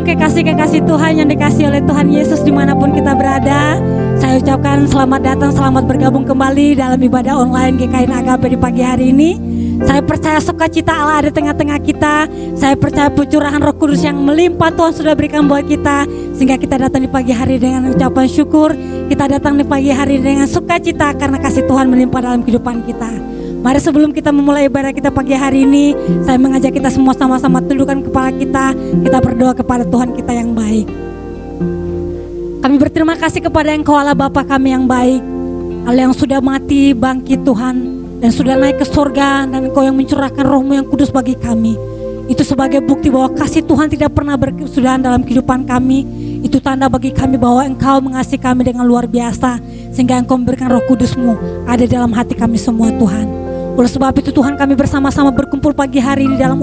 Shalom kekasih-kekasih Tuhan yang dikasih oleh Tuhan Yesus dimanapun kita berada. Saya ucapkan selamat datang, selamat bergabung kembali dalam ibadah online GKI Agape di pagi hari ini. Saya percaya sukacita Allah ada tengah-tengah kita. Saya percaya pencurahan Roh Kudus yang melimpah Tuhan sudah berikan buat kita, sehingga kita datang di pagi hari dengan ucapan syukur. Kita datang di pagi hari dengan sukacita karena kasih Tuhan melimpah dalam kehidupan kita. Mari sebelum kita memulai ibadah kita pagi hari ini, saya mengajak kita semua sama-sama tundukkan kepala kita. Kita berdoa kepada Tuhan kita yang baik. Kami berterima kasih kepada Engkau Allah Bapa kami yang baik, Allah yang sudah mati bangkit Tuhan, dan sudah naik ke surga, dan Engkau yang mencurahkan Roh-Mu yang kudus bagi kami. Itu sebagai bukti bahwa kasih Tuhan tidak pernah berkesudahan dalam kehidupan kami. Itu tanda bagi kami bahwa Engkau mengasihi kami dengan luar biasa, sehingga Engkau memberikan Roh Kudus-Mu ada dalam hati kami semua Tuhan. Oleh sebab itu Tuhan, kami bersama-sama berkumpul pagi hari ini dalam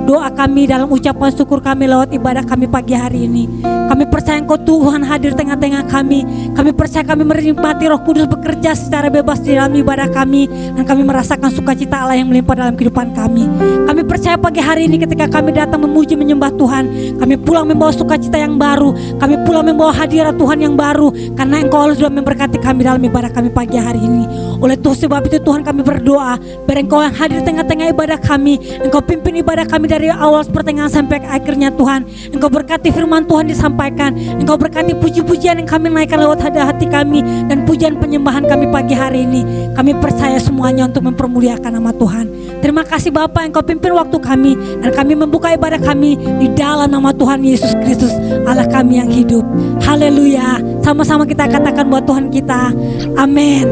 doa kami, dalam ucapan syukur kami lewat ibadah kami pagi hari ini. Kami percaya Engkau Tuhan hadir tengah-tengah kami. Kami percaya kami menikmati Roh Kudus bekerja secara bebas di dalam ibadah kami, dan kami merasakan sukacita Allah yang melimpah dalam kehidupan kami. Kami percaya pagi hari ini ketika kami datang memuji menyembah Tuhan, kami pulang membawa sukacita yang baru. Kami pulang membawa hadirat Tuhan yang baru, karena Engkau Allah sudah memberkati kami dalam ibadah kami pagi hari ini. Oleh sebab itu Tuhan, kami berdoa biar Engkau yang hadir tengah-tengah ibadah kami, Engkau pimpin ibadah kami dari awal pertengahan sampai akhirnya Tuhan. Engkau berkati firman Tuhan disampaikan, Engkau berkati puji-pujian yang kami naikkan lewat hati kami, dan pujian penyembahan kami pagi hari ini. Kami percaya semuanya untuk mempermuliakan nama Tuhan. Terima kasih Bapa, Engkau pimpin waktu kami, dan kami membuka ibadah kami di dalam nama Tuhan Yesus Kristus, Allah kami yang hidup. Haleluya. Sama-sama kita katakan buat Tuhan kita, amin.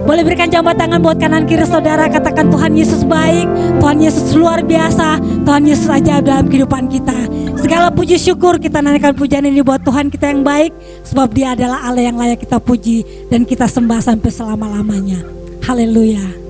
Boleh berikan jabat tangan buat kanan kiri saudara, katakan Tuhan Yesus baik, Tuhan Yesus luar biasa, Tuhan Yesus ajaib dalam kehidupan kita. Segala puji syukur kita naikkan pujian ini buat Tuhan kita yang baik, sebab Dia adalah Allah yang layak kita puji dan kita sembah sampai selama-lamanya. Haleluya.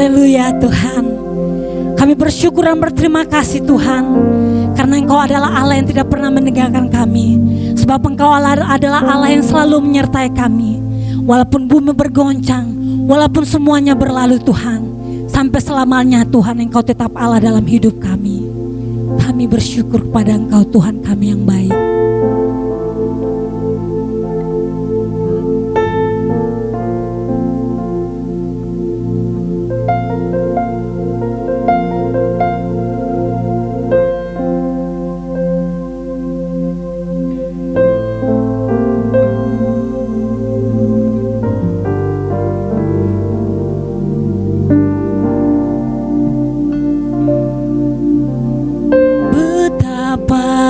Haleluya Tuhan. Kami bersyukur dan berterima kasih Tuhan, karena Engkau adalah Allah yang tidak pernah meninggalkan kami. Sebab Engkau adalah Allah yang selalu menyertai kami. Walaupun bumi bergoncang, walaupun semuanya berlalu Tuhan, sampai selamanya Tuhan Engkau tetap Allah dalam hidup kami. Kami bersyukur kepada Engkau Tuhan kami yang baik.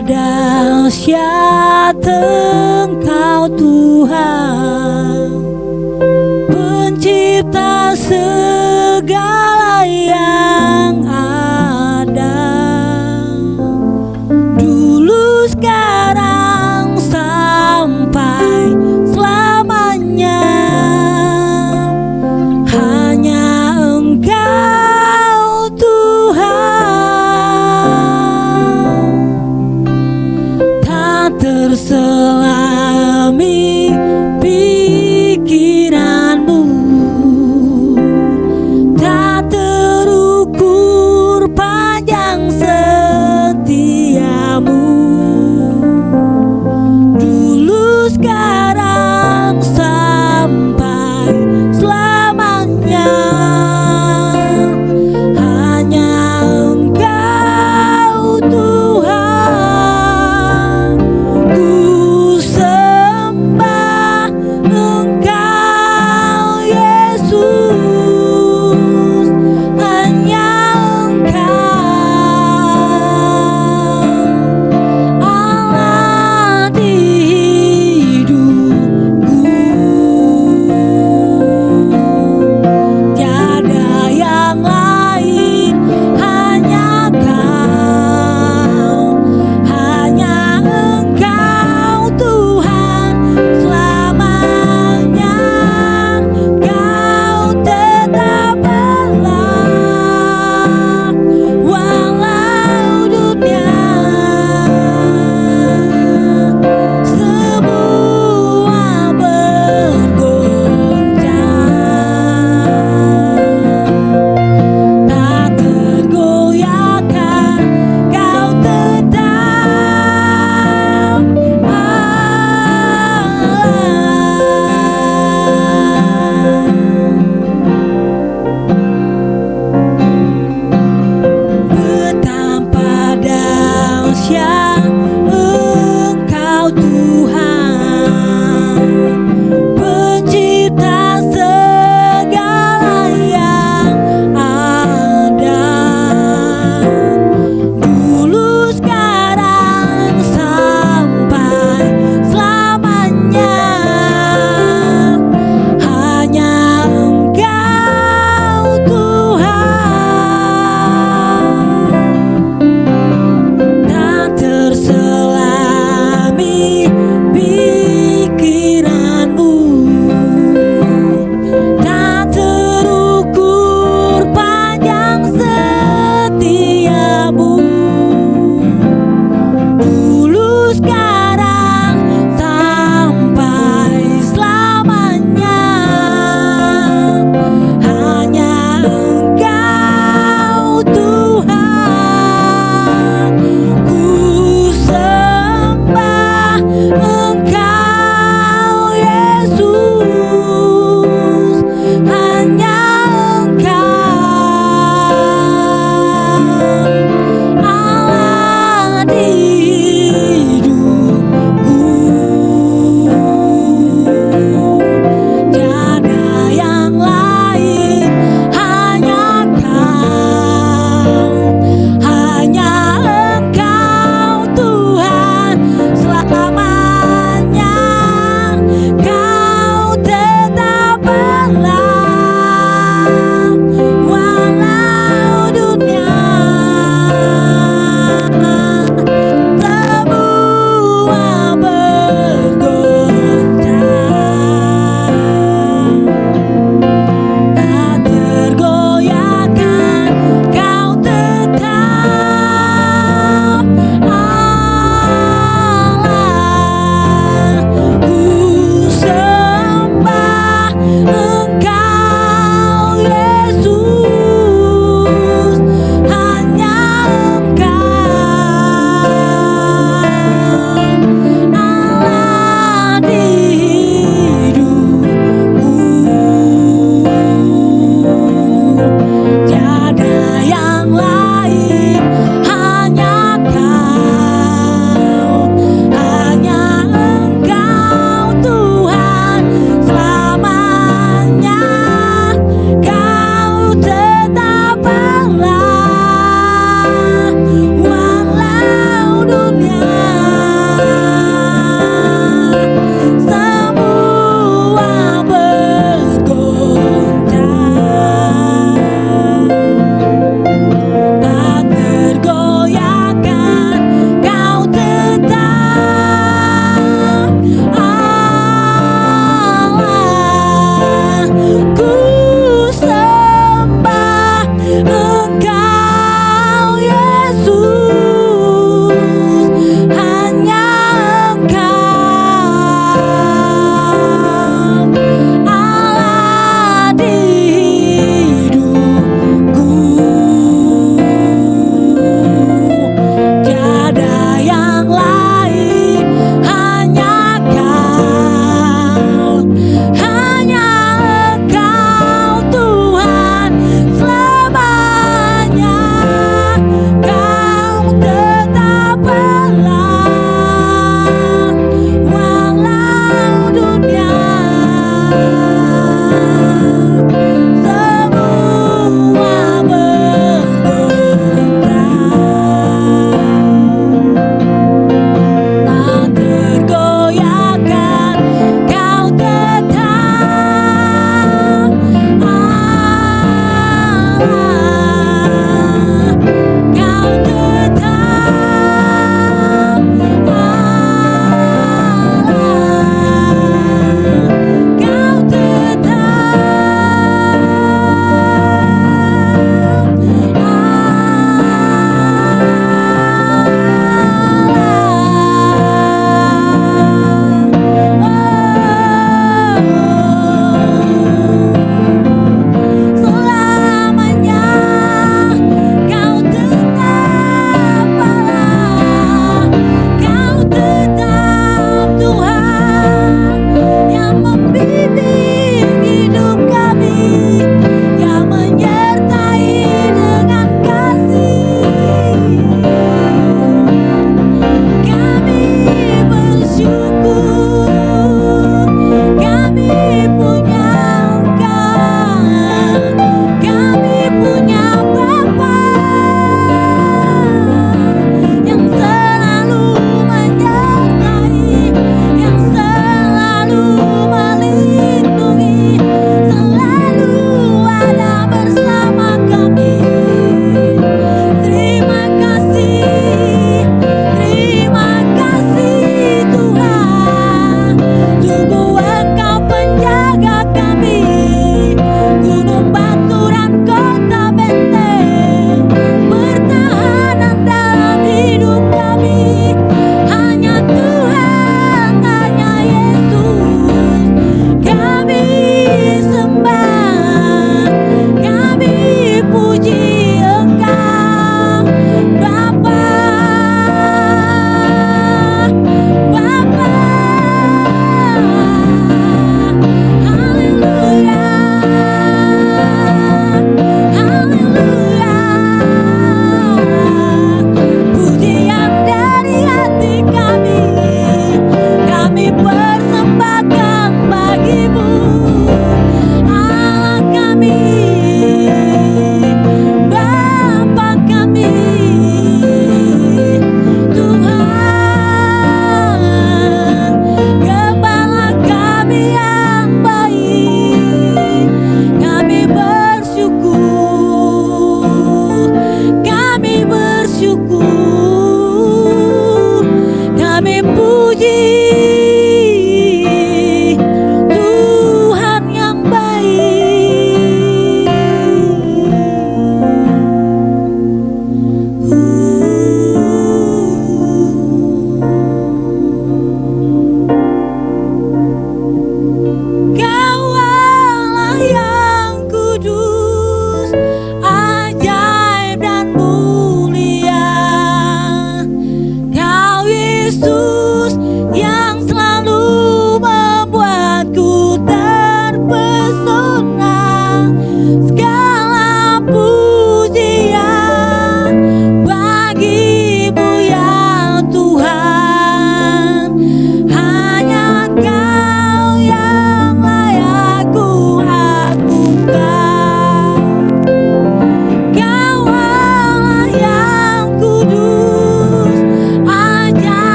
Dahsyat Engkau Tuhan, pencipta segala yang ada, dulu sekarang sampai selamanya. Hanya Engkau terselami pikiranmu, tak terukir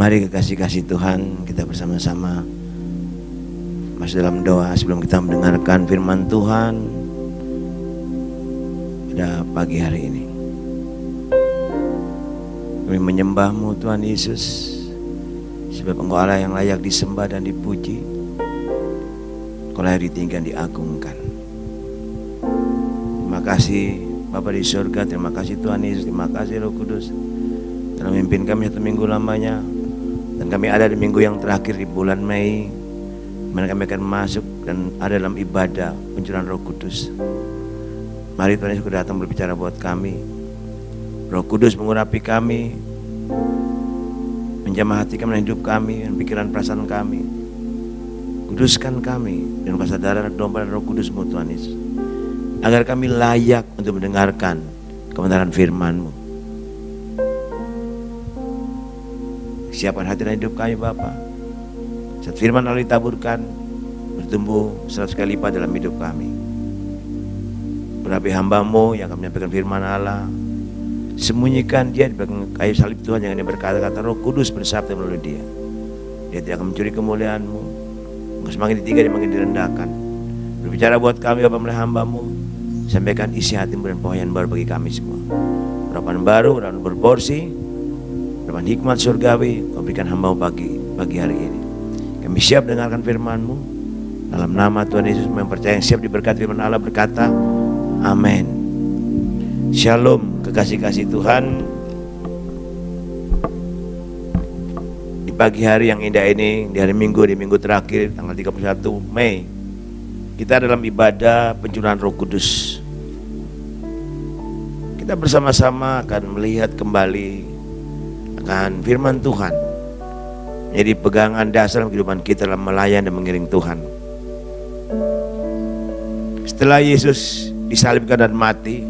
Mari kekasih-kasih Tuhan, kita bersama-sama masuk dalam doa sebelum kita mendengarkan firman Tuhan pada pagi hari ini. Kami menyembah-Mu Tuhan Yesus, sebab Engkau Allah yang layak disembah dan dipuji. Engkau layak ditinggikan, diagungkan. Terima kasih Bapa di surga, terima kasih Tuhan Yesus, terima kasih Roh Kudus telah memimpin kami 1 minggu lamanya. Dan kami ada di minggu yang terakhir di bulan Mei, mana kami akan masuk dan ada dalam ibadah pencurahan Roh Kudus. Mari Tuhan Yesus datang berbicara buat kami. Roh Kudus mengurapi kami, menjamah hati kami dan hidup kami dan pikiran perasaan kami. Kuduskan kami dengan kesadaran domba dan Roh Kudus-Mu Tuhan Yesus, agar kami layak untuk mendengarkan kebenaran firman-Mu. Siapkan hati dan hidup kami Bapa. Saat firman lalu ditaburkan, bertumbuh 100 kali lipat dalam hidup kami. Berapi hamba-Mu yang akan menyampaikan firman Allah, sembunyikan dia di belakang kayu salib Tuhan, yang dia berkata-kata. Roh Kudus bersabda melalui dia. Dia tidak akan mencuri kemuliaan-Mu. Semakin ditinggi, semakin direndahkan. Berbicara buat kami Bapa melalui hamba-Mu. Sampaikan isi hati-Mu dan pelayanan baru bagi kami semua. Harapan baru, harapan berporsi, harapan hikmat surgawi Kau berikan hamba-Mu pagi hari ini. Kami siap dengarkan firman-Mu. Dalam nama Tuhan Yesus, yang percaya yang siap diberkati firman Allah berkata, amin. Shalom kekasih-kasih Tuhan. Di pagi hari yang indah ini, di hari Minggu, di minggu terakhir tanggal 31 Mei, kita dalam ibadah pencurahan Roh Kudus. Kita bersama-sama akan melihat kembali akan firman Tuhan, jadi pegangan dasar kehidupan kita dalam melayani dan mengiring Tuhan. Setelah Yesus disalibkan dan mati,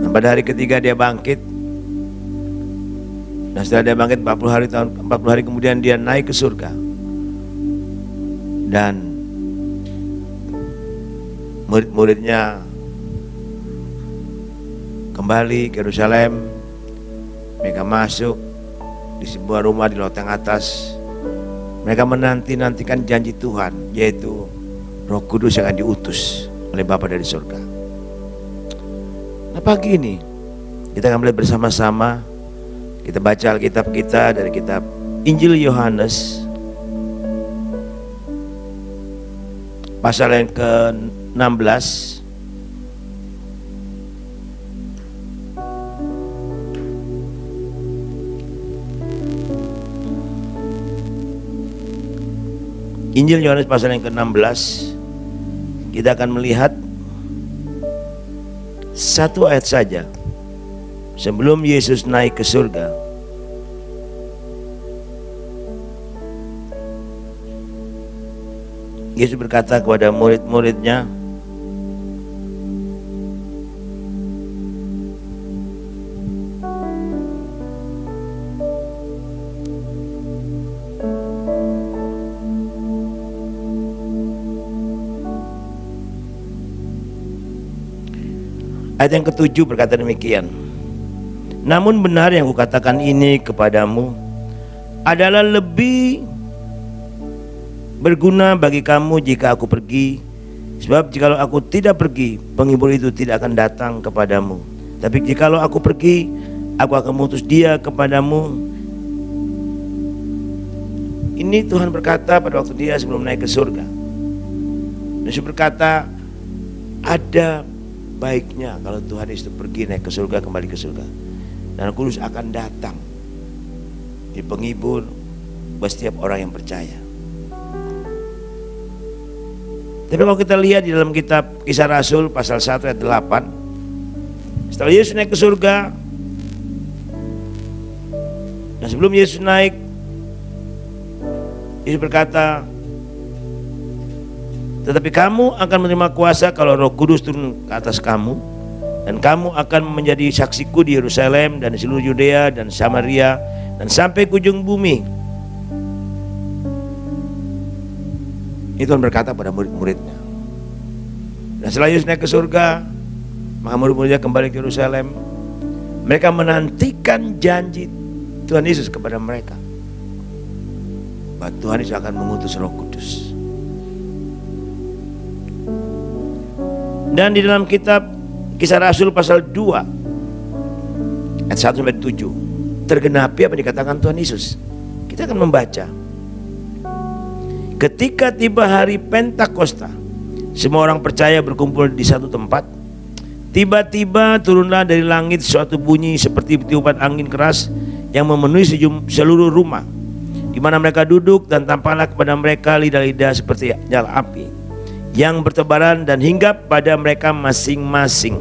dan pada hari ketiga dia bangkit, dan setelah dia bangkit 40 hari kemudian dia naik ke surga, dan murid-muridnya kembali ke Yerusalem. Mereka masuk di sebuah rumah di loteng atas. Mereka menanti-nantikan janji Tuhan, yaitu Roh Kudus yang akan diutus oleh Bapa dari surga. Nah, pagi ini kita akan melihat bersama-sama. Kita baca Alkitab kita dari kitab Injil Yohanes pasal yang ke-16. Injil Yohanes pasal yang ke-16. Kita akan melihat satu ayat saja sebelum Yesus naik ke surga. Yesus berkata kepada murid-muridnya, ayat yang ke-7 berkata demikian. Namun benar yang kukatakan ini kepadamu adalah lebih berguna bagi kamu jika aku pergi. Sebab jikalau aku tidak pergi, penghibur itu tidak akan datang kepadamu. Tapi jikalau aku pergi, aku akan mengutus dia kepadamu. Ini Tuhan berkata pada waktu dia sebelum naik ke surga. Yesus berkata, ada baiknya kalau Tuhan Yesus pergi naik ke surga, kembali ke surga, dan Roh Kudus akan datang di penghibur buat setiap orang yang percaya. Tapi kalau kita lihat di dalam kitab Kisah Rasul pasal 1 ayat 8, setelah Yesus naik ke surga, dan sebelum Yesus naik, Yesus berkata, tetapi kamu akan menerima kuasa kalau Roh Kudus turun ke atas kamu, dan kamu akan menjadi saksiku di Yerusalem dan di seluruh Yudea dan Samaria dan sampai ke ujung bumi. Itu Tuhan berkata pada murid-muridnya. Dan setelah Yesus naik ke surga, maka murid-muridnya kembali ke Yerusalem. Mereka menantikan janji Tuhan Yesus kepada mereka. bahwa Tuhan Yesus akan mengutus Roh Kudus. Dan di dalam kitab Kisah Rasul pasal 2 ayat 1-7 tergenapi apa yang dikatakan Tuhan Yesus. Kita akan membaca. Ketika tiba hari Pentakosta, semua orang percaya berkumpul di satu tempat. Tiba-tiba turunlah dari langit suatu bunyi seperti tiupan angin keras yang memenuhi seluruh rumah di mana mereka duduk, dan tampaklah kepada mereka lidah-lidah seperti nyala api yang bertebaran dan hinggap pada mereka masing-masing.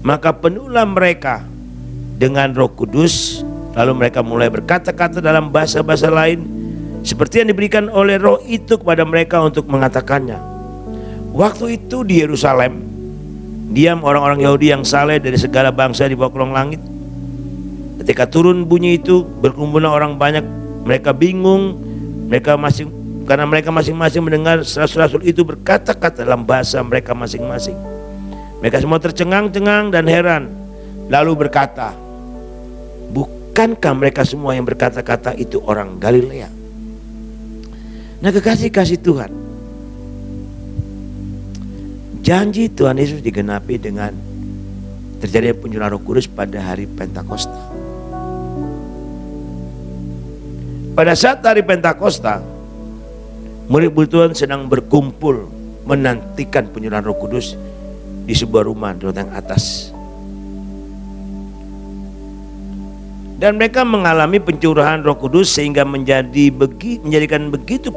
Maka penuhlah mereka dengan Roh Kudus, lalu mereka mulai berkata-kata dalam bahasa-bahasa lain seperti yang diberikan oleh Roh itu kepada mereka untuk mengatakannya. Waktu itu di Yerusalem diam orang-orang Yahudi yang saleh dari segala bangsa di bawah kolong langit. Ketika turun bunyi itu, berkumpullah orang banyak. Mereka bingung, karena mereka masing-masing mendengar rasul-rasul itu berkata-kata dalam bahasa mereka masing-masing. Mereka semua tercengang-cengang dan heran, lalu berkata, bukankah mereka semua yang berkata-kata itu orang Galilea? Nah, kekasih-kasih Tuhan, janji Tuhan Yesus digenapi dengan terjadi pencurahan Roh Kudus pada hari Pentakosta. Pada saat hari Pentakosta, murid-murid Tuhan sedang berkumpul menantikan pencurahan Roh Kudus di sebuah rumah di loteng atas. Dan mereka mengalami pencurahan Roh Kudus sehingga menjadikan begitu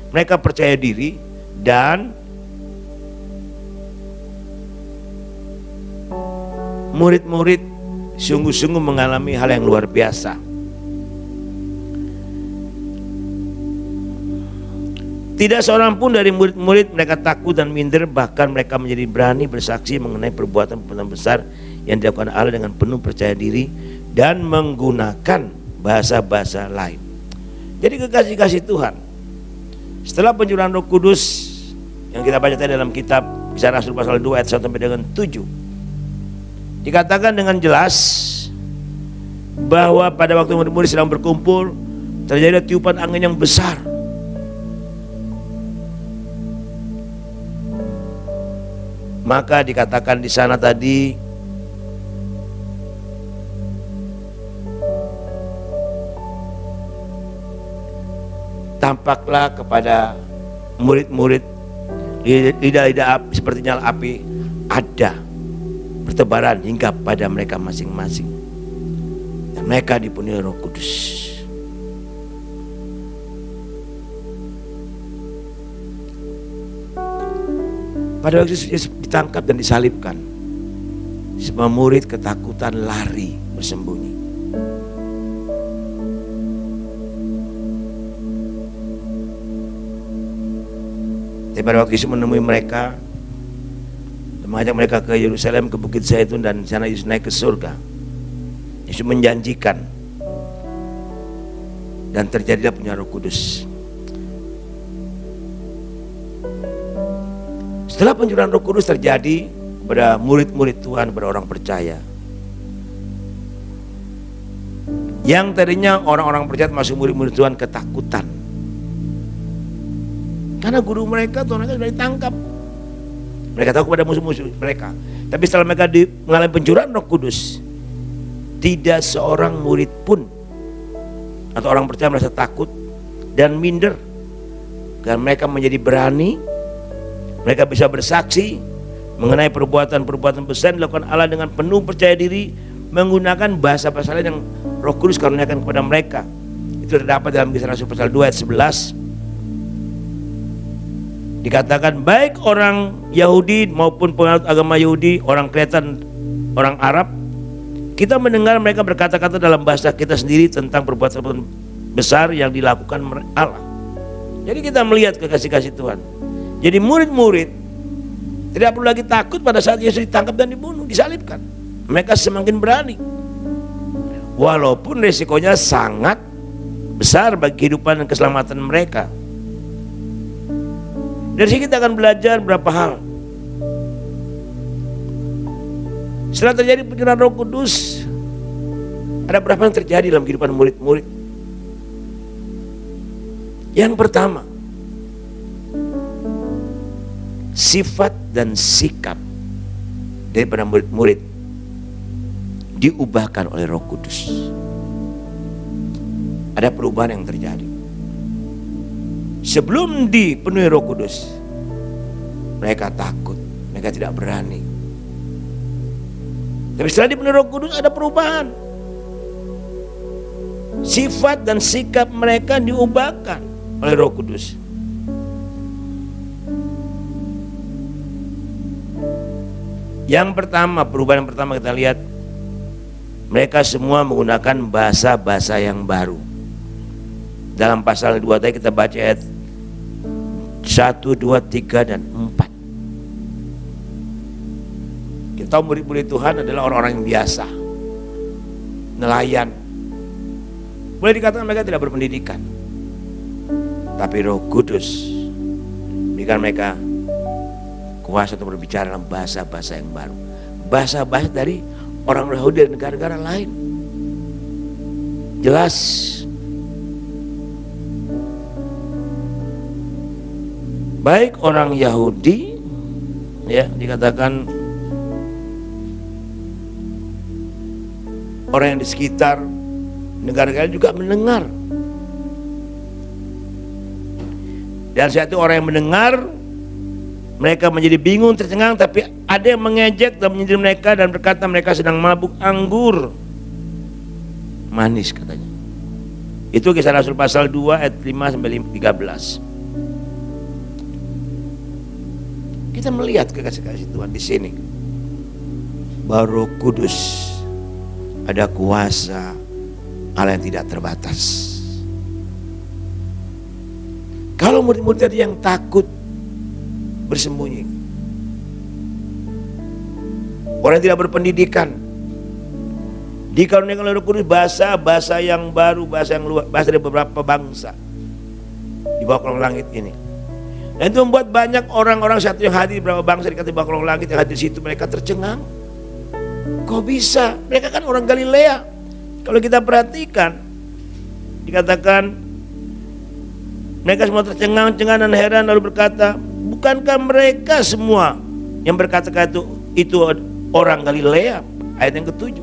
mereka percaya diri, dan murid-murid sungguh-sungguh mengalami hal yang luar biasa. Tidak seorang pun dari murid-murid mereka takut dan minder, bahkan mereka menjadi berani bersaksi mengenai perbuatan-perbuatan besar yang dilakukan Allah dengan penuh percaya diri dan menggunakan bahasa-bahasa lain. Jadi kekasih-kasih Tuhan, setelah pencurahan Roh Kudus yang kita baca tadi dalam kitab Kisah Rasul pasal 2 ayat 1-7, dikatakan dengan jelas bahwa pada waktu murid-murid sedang berkumpul, terjadi tiupan angin yang besar. Maka dikatakan di sana tadi, tampaklah kepada murid-murid lidah-lidah api seperti nyala api ada bertebaran hingga pada mereka masing-masing, dan mereka dipenuhi Roh Kudus. Pada waktu Yesus ditangkap dan disalibkan, semua murid ketakutan lari bersembunyi. Tapi pada waktu Yesus menemui mereka dan mengajak mereka ke Yerusalem, ke Bukit Zaitun, dan di sana Yesus naik ke surga, Yesus menjanjikan dan terjadilah penyerahan Roh Kudus. Setelah pencurahan Roh Kudus terjadi kepada murid-murid Tuhan, kepada orang percaya, yang tadinya orang-orang percaya masuk murid-murid Tuhan ketakutan karena guru mereka, Tuhan mereka sudah ditangkap. Mereka tahu kepada musuh-musuh mereka. Tapi setelah mereka mengalami pencurahan Roh Kudus, tidak seorang murid pun atau orang percaya merasa takut dan minder, karena mereka menjadi berani. Mereka bisa bersaksi mengenai perbuatan-perbuatan besar yang dilakukan Allah dengan penuh percaya diri, menggunakan bahasa-bahasa lain yang Roh Kudus karuniakan kepada mereka. Itu terdapat dalam Kisah Rasul pasal 2 ayat 11. Dikatakan baik orang Yahudi maupun penganut agama Yahudi, orang Kreten, orang Arab, kita mendengar mereka berkata-kata dalam bahasa kita sendiri tentang perbuatan besar yang dilakukan Allah. Jadi kita melihat kekasih-kasih Tuhan. Jadi murid-murid tidak perlu lagi takut pada saat Yesus ditangkap dan dibunuh, disalibkan. Mereka semakin berani, walaupun resikonya sangat besar bagi kehidupan dan keselamatan mereka. Dari sini kita akan belajar beberapa hal. Setelah terjadi pencurahan Roh Kudus, ada beberapa yang terjadi dalam kehidupan murid-murid. Yang pertama, sifat dan sikap daripada murid-murid diubahkan oleh Roh Kudus. Ada perubahan yang terjadi. Sebelum dipenuhi Roh Kudus, mereka takut, mereka tidak berani. Tapi setelah dipenuhi Roh Kudus ada perubahan. Sifat dan sikap mereka diubahkan oleh Roh Kudus. Yang pertama, perubahan yang pertama kita lihat, mereka semua menggunakan bahasa-bahasa yang baru. Dalam pasal 2 tadi kita baca ayat 1, 2, 3, dan 4. Kita tahu murid-murid Tuhan adalah orang-orang yang biasa, nelayan. Boleh dikatakan mereka tidak berpendidikan, tapi Roh Kudus berikan mereka kuasa untuk berbicara dalam bahasa-bahasa yang baru. Bahasa-bahasa dari orang Yahudi dan negara-negara lain. Jelas. Baik orang Yahudi, ya dikatakan orang yang di sekitar negara-negara juga mendengar. Dan saat itu orang yang mendengar, mereka menjadi bingung, tercengang, tapi ada yang mengejek dan menyindir mereka dan berkata mereka sedang mabuk anggur manis katanya. Itu Kisah Rasul pasal 2 ayat 5 sampai 13. Kita melihat kekasih-kasih Tuhan di sini bahwa Roh Kudus ada kuasa Allah yang tidak terbatas. Kalau murid-murid tadi yang takut bersembunyi, orang yang tidak berpendidikan, dikaruniakan oleh Roh Kudus bahasa yang baru, bahasa yang luar, bahasa dari beberapa bangsa di bawah kolong langit ini. Dan itu membuat banyak orang-orang satu yang hadir di beberapa bangsa di bawah kolong langit yang hadir di situ, mereka tercengang. Kok bisa? Mereka kan orang Galilea. Kalau kita perhatikan, dikatakan mereka semua tercengang-cengang dan heran, lalu berkata, bukankah mereka semua yang berkata-kata itu orang Galilea? Ayat yang ke-7.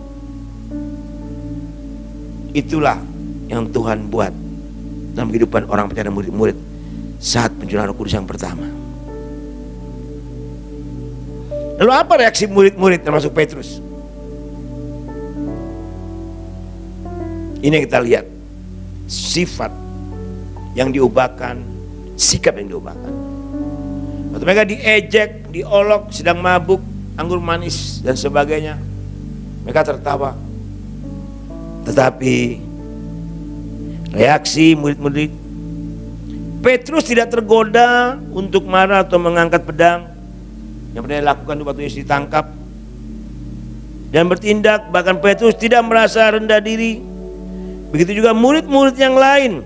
Itulah yang Tuhan buat dalam kehidupan orang percaya dan murid-murid saat pencurahan Roh Kudus yang pertama. Lalu apa reaksi murid-murid termasuk Petrus? Ini yang kita lihat, sifat yang diubahkan, sikap yang diubahkan. Waktu mereka diejek, diolok, sedang mabuk anggur manis dan sebagainya, mereka tertawa. Tetapi reaksi murid-murid, Petrus tidak tergoda untuk marah atau mengangkat pedang yang pernah dilakukan waktu Yesus ditangkap dan bertindak. Bahkan Petrus tidak merasa rendah diri. Begitu juga murid-murid yang lain.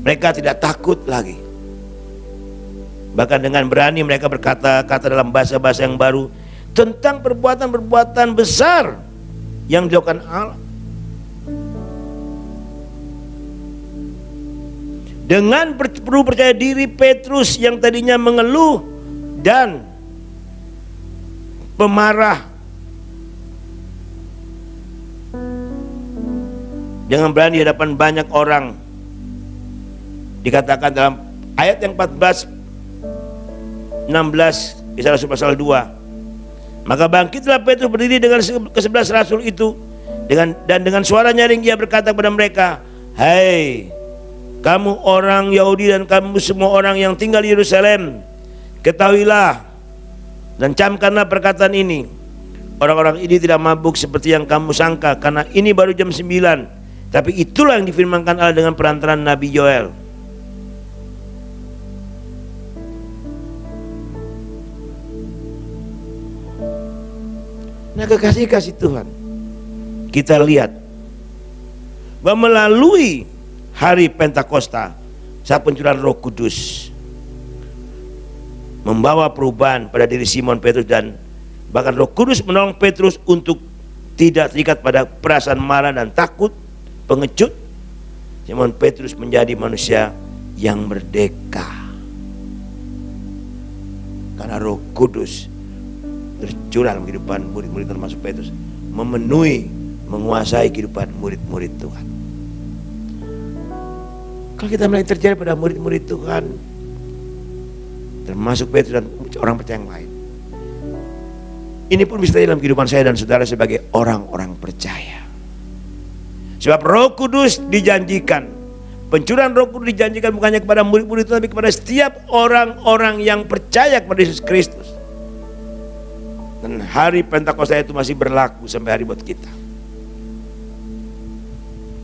Mereka tidak takut lagi. Bahkan dengan berani mereka berkata-kata dalam bahasa-bahasa yang baru tentang perbuatan-perbuatan besar yang dilakukan Allah. Dengan penuh percaya diri, Petrus yang tadinya mengeluh dan pemarah, dengan berani di hadapan banyak orang, dikatakan dalam ayat yang 14, 16 Kisah Rasul pasal 2, maka bangkitlah Petrus berdiri dengan ke-11 rasul itu dan dengan suara nyaring ia berkata kepada mereka, "Hai kamu orang Yahudi dan kamu semua orang yang tinggal di Yerusalem, ketahuilah dan camkanlah perkataan ini. Orang-orang ini tidak mabuk seperti yang kamu sangka, karena ini baru jam 9. Tapi itulah yang difirmankan Allah dengan perantaraan Nabi Yoel." Nah, kekasih-kasih Tuhan, kita lihat bahwa melalui hari Pentakosta saat pencurahan Roh Kudus membawa perubahan pada diri Simon Petrus, dan bahkan Roh Kudus menolong Petrus untuk tidak terikat pada perasaan marah dan takut, pengecut. Simon Petrus menjadi manusia yang merdeka. Karena Roh Kudus tercurah dalam kehidupan murid-murid termasuk Petrus, memenuhi, menguasai kehidupan murid-murid Tuhan. Kalau kita melihat terjadi pada murid-murid Tuhan, termasuk Petrus dan orang percaya yang lain, ini pun bisa terjadi dalam kehidupan saya dan saudara sebagai orang-orang percaya. Sebab Roh Kudus dijanjikan, pencurahan Roh Kudus dijanjikan bukannya kepada murid-murid itu, tapi kepada setiap orang-orang yang percaya kepada Yesus Kristus. Dan hari Pentakosta itu masih berlaku sampai hari buat kita.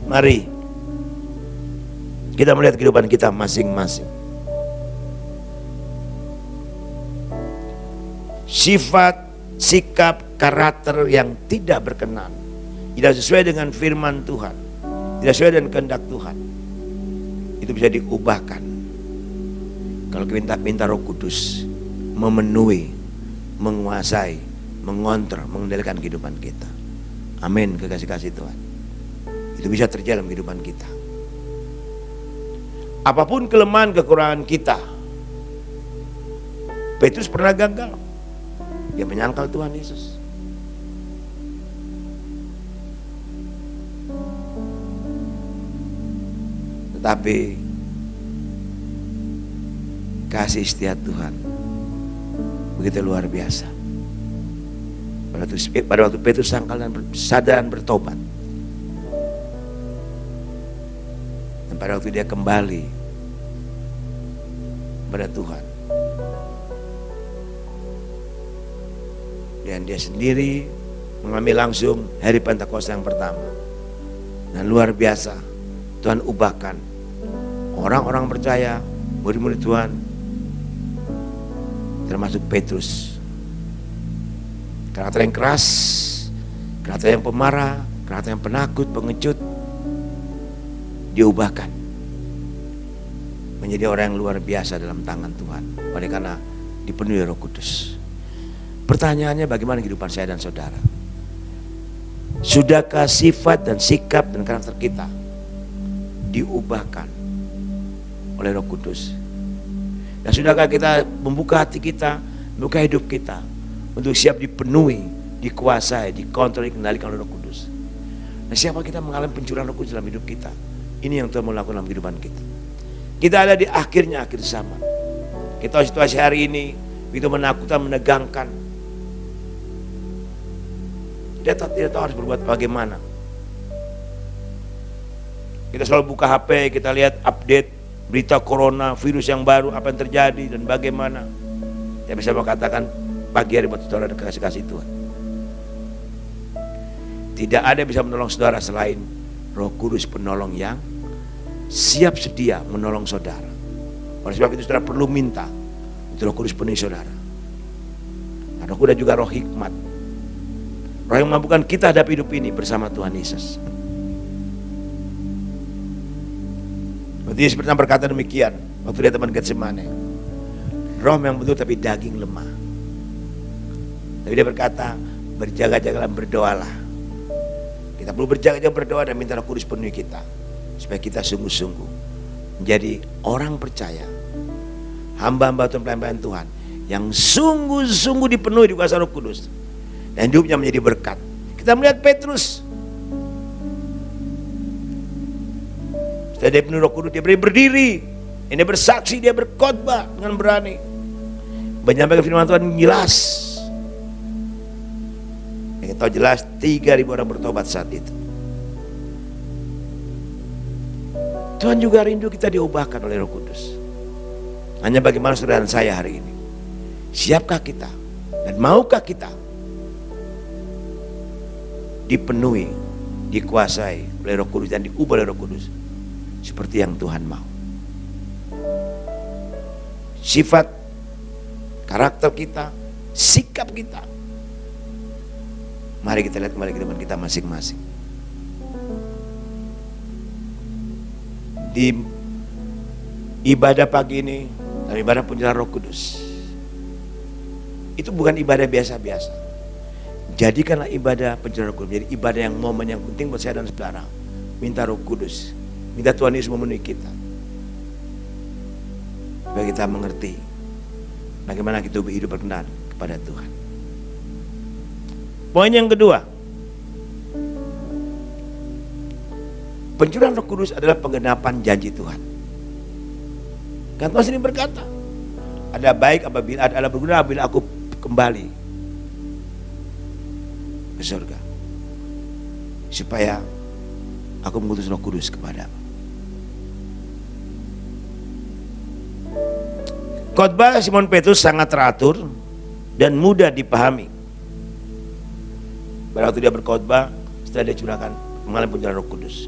Mari kita melihat kehidupan kita masing-masing. Sifat, sikap, karakter yang tidak berkenan, tidak sesuai dengan firman Tuhan, tidak sesuai dengan kehendak Tuhan, itu bisa diubahkan kalau kita minta Roh Kudus memenuhi, menguasai, mengontrol, mengendalikan kehidupan kita. Amin, kekasih-kasih Tuhan. Itu bisa terjadi dalam kehidupan kita. Apapun kelemahan kekurangan kita, Petrus pernah gagal. Dia menyangkal Tuhan Yesus. Tetapi kasih setia Tuhan begitu luar biasa. Pada waktu Petrus sangkal dan sadar dan bertobat, dan pada waktu dia kembali pada Tuhan, dan dia sendiri mengambil langsung hari Pentakosta yang pertama, dan luar biasa Tuhan ubahkan orang-orang percaya, murid-murid Tuhan, termasuk Petrus. Karakter yang keras, karakter yang pemarah, karakter yang penakut, pengecut, diubahkan menjadi orang yang luar biasa dalam tangan Tuhan, oleh karena dipenuhi Roh Kudus. Pertanyaannya, bagaimana kehidupan saya dan saudara? Sudahkah sifat dan sikap dan karakter kita diubahkan oleh Roh Kudus? Dan sudahkah kita membuka hati kita, membuka hidup kita untuk siap dipenuhi, dikuasai, dikontrol, dikendalikan oleh Roh Kudus? Nah, siapa kita mengalami pencurahan Roh Kudus dalam hidup kita? Ini yang Tuhan mau lakukan dalam kehidupan kita. Kita ada di akhir zaman. Kita situasi hari ini begitu menakutkan, menegangkan. Tidak tahu harus berbuat bagaimana. Kita selalu buka HP, kita lihat update berita corona, virus yang baru, apa yang terjadi dan bagaimana. Saya bisa mengatakan pagi hari buat saudara dan kasih Tuhan, tidak ada yang bisa menolong saudara selain Roh Kudus, penolong yang siap sedia menolong saudara. Oleh sebab itu saudara perlu minta untuk Roh Kudus penuhi saudara. Nah, Roh Kudus juga roh hikmat, roh yang memampukan kita hadapi hidup ini bersama Tuhan Yesus. Yesus pernah berkata demikian waktu dia teman Getsemane, roh yang betul tapi daging lemah. Tapi dia berkata, berjaga-jagalah, berdoalah. Kita perlu berjaga-jaga, berdoa dan minta Roh Kudus penuhi kita, supaya kita sungguh-sungguh menjadi orang percaya, hamba-hamba Tuhan, pelayan-pelayan Tuhan yang sungguh-sungguh dipenuhi, dikuasai Roh Kudus, dan hidupnya menjadi berkat. Kita melihat Petrus, setelah dia penuh Roh Kudus, dia berdiri, dia bersaksi, dia berkhotbah dengan berani, menyampaikan firman Tuhan jelas. Yang tahu jelas 3.000 orang bertobat saat itu. Tuhan juga rindu kita diubahkan oleh Roh Kudus. Hanya bagaimana saudara dan saya hari ini, siapkah kita dan maukah kita dipenuhi, dikuasai oleh Roh Kudus dan diubah oleh Roh Kudus seperti yang Tuhan mau. Sifat, karakter kita, sikap kita, mari kita lihat kembali kehidupan kita masing-masing. Di ibadah pagi ini, dalam ibadah penyerahan Roh Kudus, itu bukan ibadah biasa-biasa. Jadikanlah ibadah pencurahan Roh Kudus menjadi ibadah yang momen yang penting buat saya dan saudara. Minta Roh Kudus, minta Tuhan Yesus memenuhi kita, supaya kita mengerti bagaimana kita hidup berkenan kepada Tuhan. Poin yang kedua, pencurahan Roh Kudus adalah penggenapan janji Tuhan. Kan Tuhan sendiri berkata, ada baik apabila ada berguna apabila aku kembali ke surga, supaya aku mengutus Roh Kudus kepadamu. Khotbah Simon Petrus sangat teratur dan mudah dipahami. Pada waktu dia berkhotbah, setelah dia curahkan mengalami pencurahan Roh Kudus,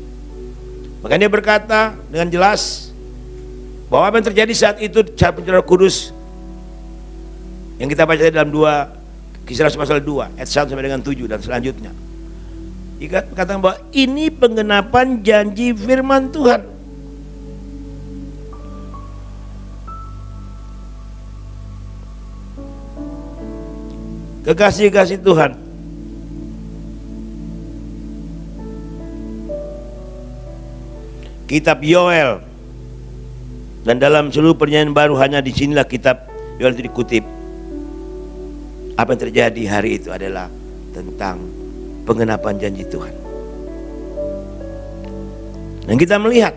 makanya dia berkata dengan jelas bahwa apa yang terjadi saat itu, saat pencurahan Roh Kudus yang kita baca dalam 2 Kisah Rasul pasal 2 ayat 1 sampai dengan 7 dan selanjutnya, dikatakan bahwa ini penggenapan janji firman Tuhan. Kekasih-kekasih Tuhan, kitab Yoel, dan dalam seluruh perjanjian baru hanya di sinilah kitab Yoel itu dikutip. Apa yang terjadi hari itu adalah tentang penggenapan janji Tuhan. Dan kita melihat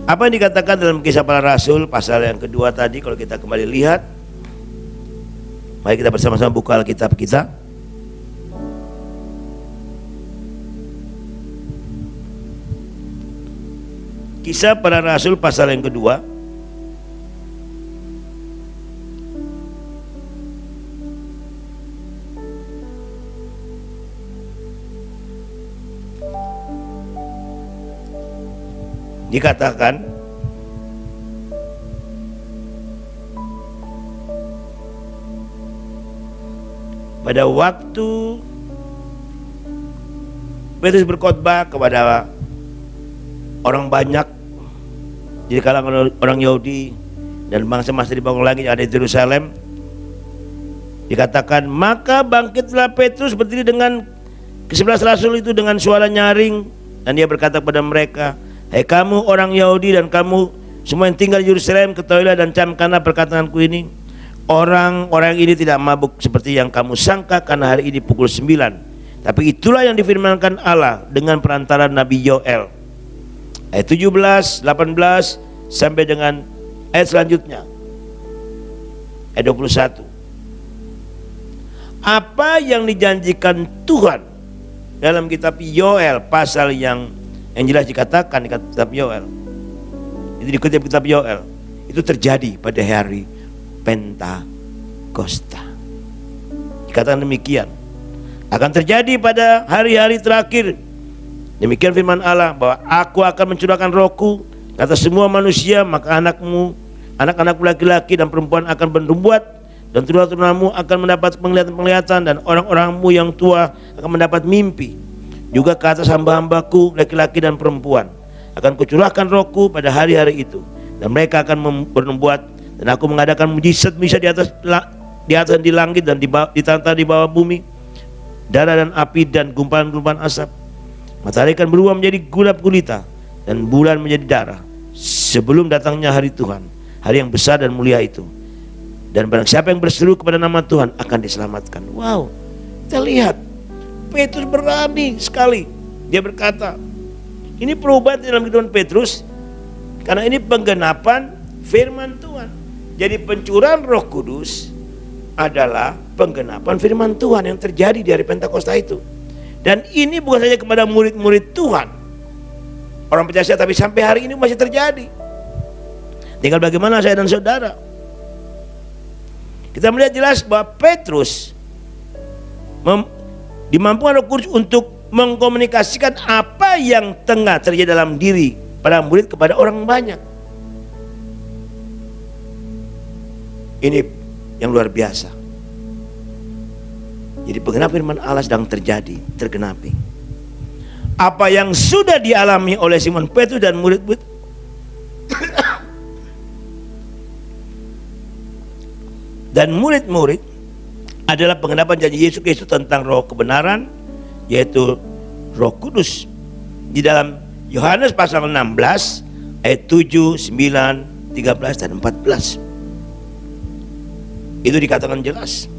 apa yang dikatakan dalam Kisah Para Rasul pasal yang kedua tadi. Kalau kita kembali lihat, mari kita bersama-sama buka Alkitab kita. Kisah Para Rasul pasal yang kedua. Dikatakan pada waktu Petrus berkhotbah kepada orang banyak di kalangan orang Yahudi dan bangsa-bangsa di bawah langit yang ada di Yerusalem, dikatakan maka bangkitlah Petrus berdiri dengan ke-11 rasul itu dengan suara nyaring, dan dia berkata kepada mereka, "Hai kamu orang Yahudi dan kamu semua yang tinggal di Yerusalem, ketahuilah dan camkanlah perkataanku ini. Orang-orang ini tidak mabuk seperti yang kamu sangka, karena hari ini pukul 9. Tapi itulah yang difirmankan Allah dengan perantara Nabi Yoel." Ayat 17, 18 sampai dengan ayat selanjutnya, ayat 21. Apa yang dijanjikan Tuhan dalam kitab Yoel, pasal yang jelas dikatakan di kitab Yoel, itu dikutip kitab Yoel, itu terjadi pada hari Pentakosta. Dikatakan demikian, akan terjadi pada hari-hari terakhir. Demikian firman Allah, bahwa aku akan mencurahkan rohku ke atas semua manusia, maka anak-anakmu laki-laki dan perempuan akan bernubuat, dan turun-turunamu akan mendapat penglihatan-penglihatan, dan orang-orangmu yang tua akan mendapat mimpi. Juga ke atas hamba-hambaku laki-laki dan perempuan akan kucurahkan rohku pada hari-hari itu, dan mereka akan bernubuat, dan aku mengadakan mujizat-mujizat di atas di langit dan di tanah di bawah bumi, darah dan api dan gumpalan-gumpalan asap. Matahari akan berubah menjadi gelap gulita dan bulan menjadi darah sebelum datangnya hari Tuhan, hari yang besar dan mulia itu. Dan barang siapa yang berseru kepada nama Tuhan akan diselamatkan. Wow, kita lihat Petrus berani sekali. Dia berkata, ini perubahan dalam kehidupan Petrus, karena ini penggenapan firman Tuhan. Jadi pencurahan Roh Kudus adalah penggenapan firman Tuhan yang terjadi di hari Pentakosta itu. Dan ini bukan saja kepada murid-murid Tuhan, orang percaya, tapi sampai hari ini masih terjadi. Tinggal bagaimana saya dan saudara. Kita melihat jelas bahwa Petrus dimampukan Roh Kudus untuk mengkomunikasikan apa yang tengah terjadi dalam diri para murid kepada orang banyak. Ini yang luar biasa. Jadi penggenapan firman Allah sedang terjadi, tergenapi. Apa yang sudah dialami oleh Simon Petrus dan murid-murid dan murid-murid adalah pengenapan janji Yesus Kristus tentang roh kebenaran, yaitu Roh Kudus. Di dalam Yohanes pasal 16 ayat 7, 9, 13 dan 14. Itu dikatakan jelas.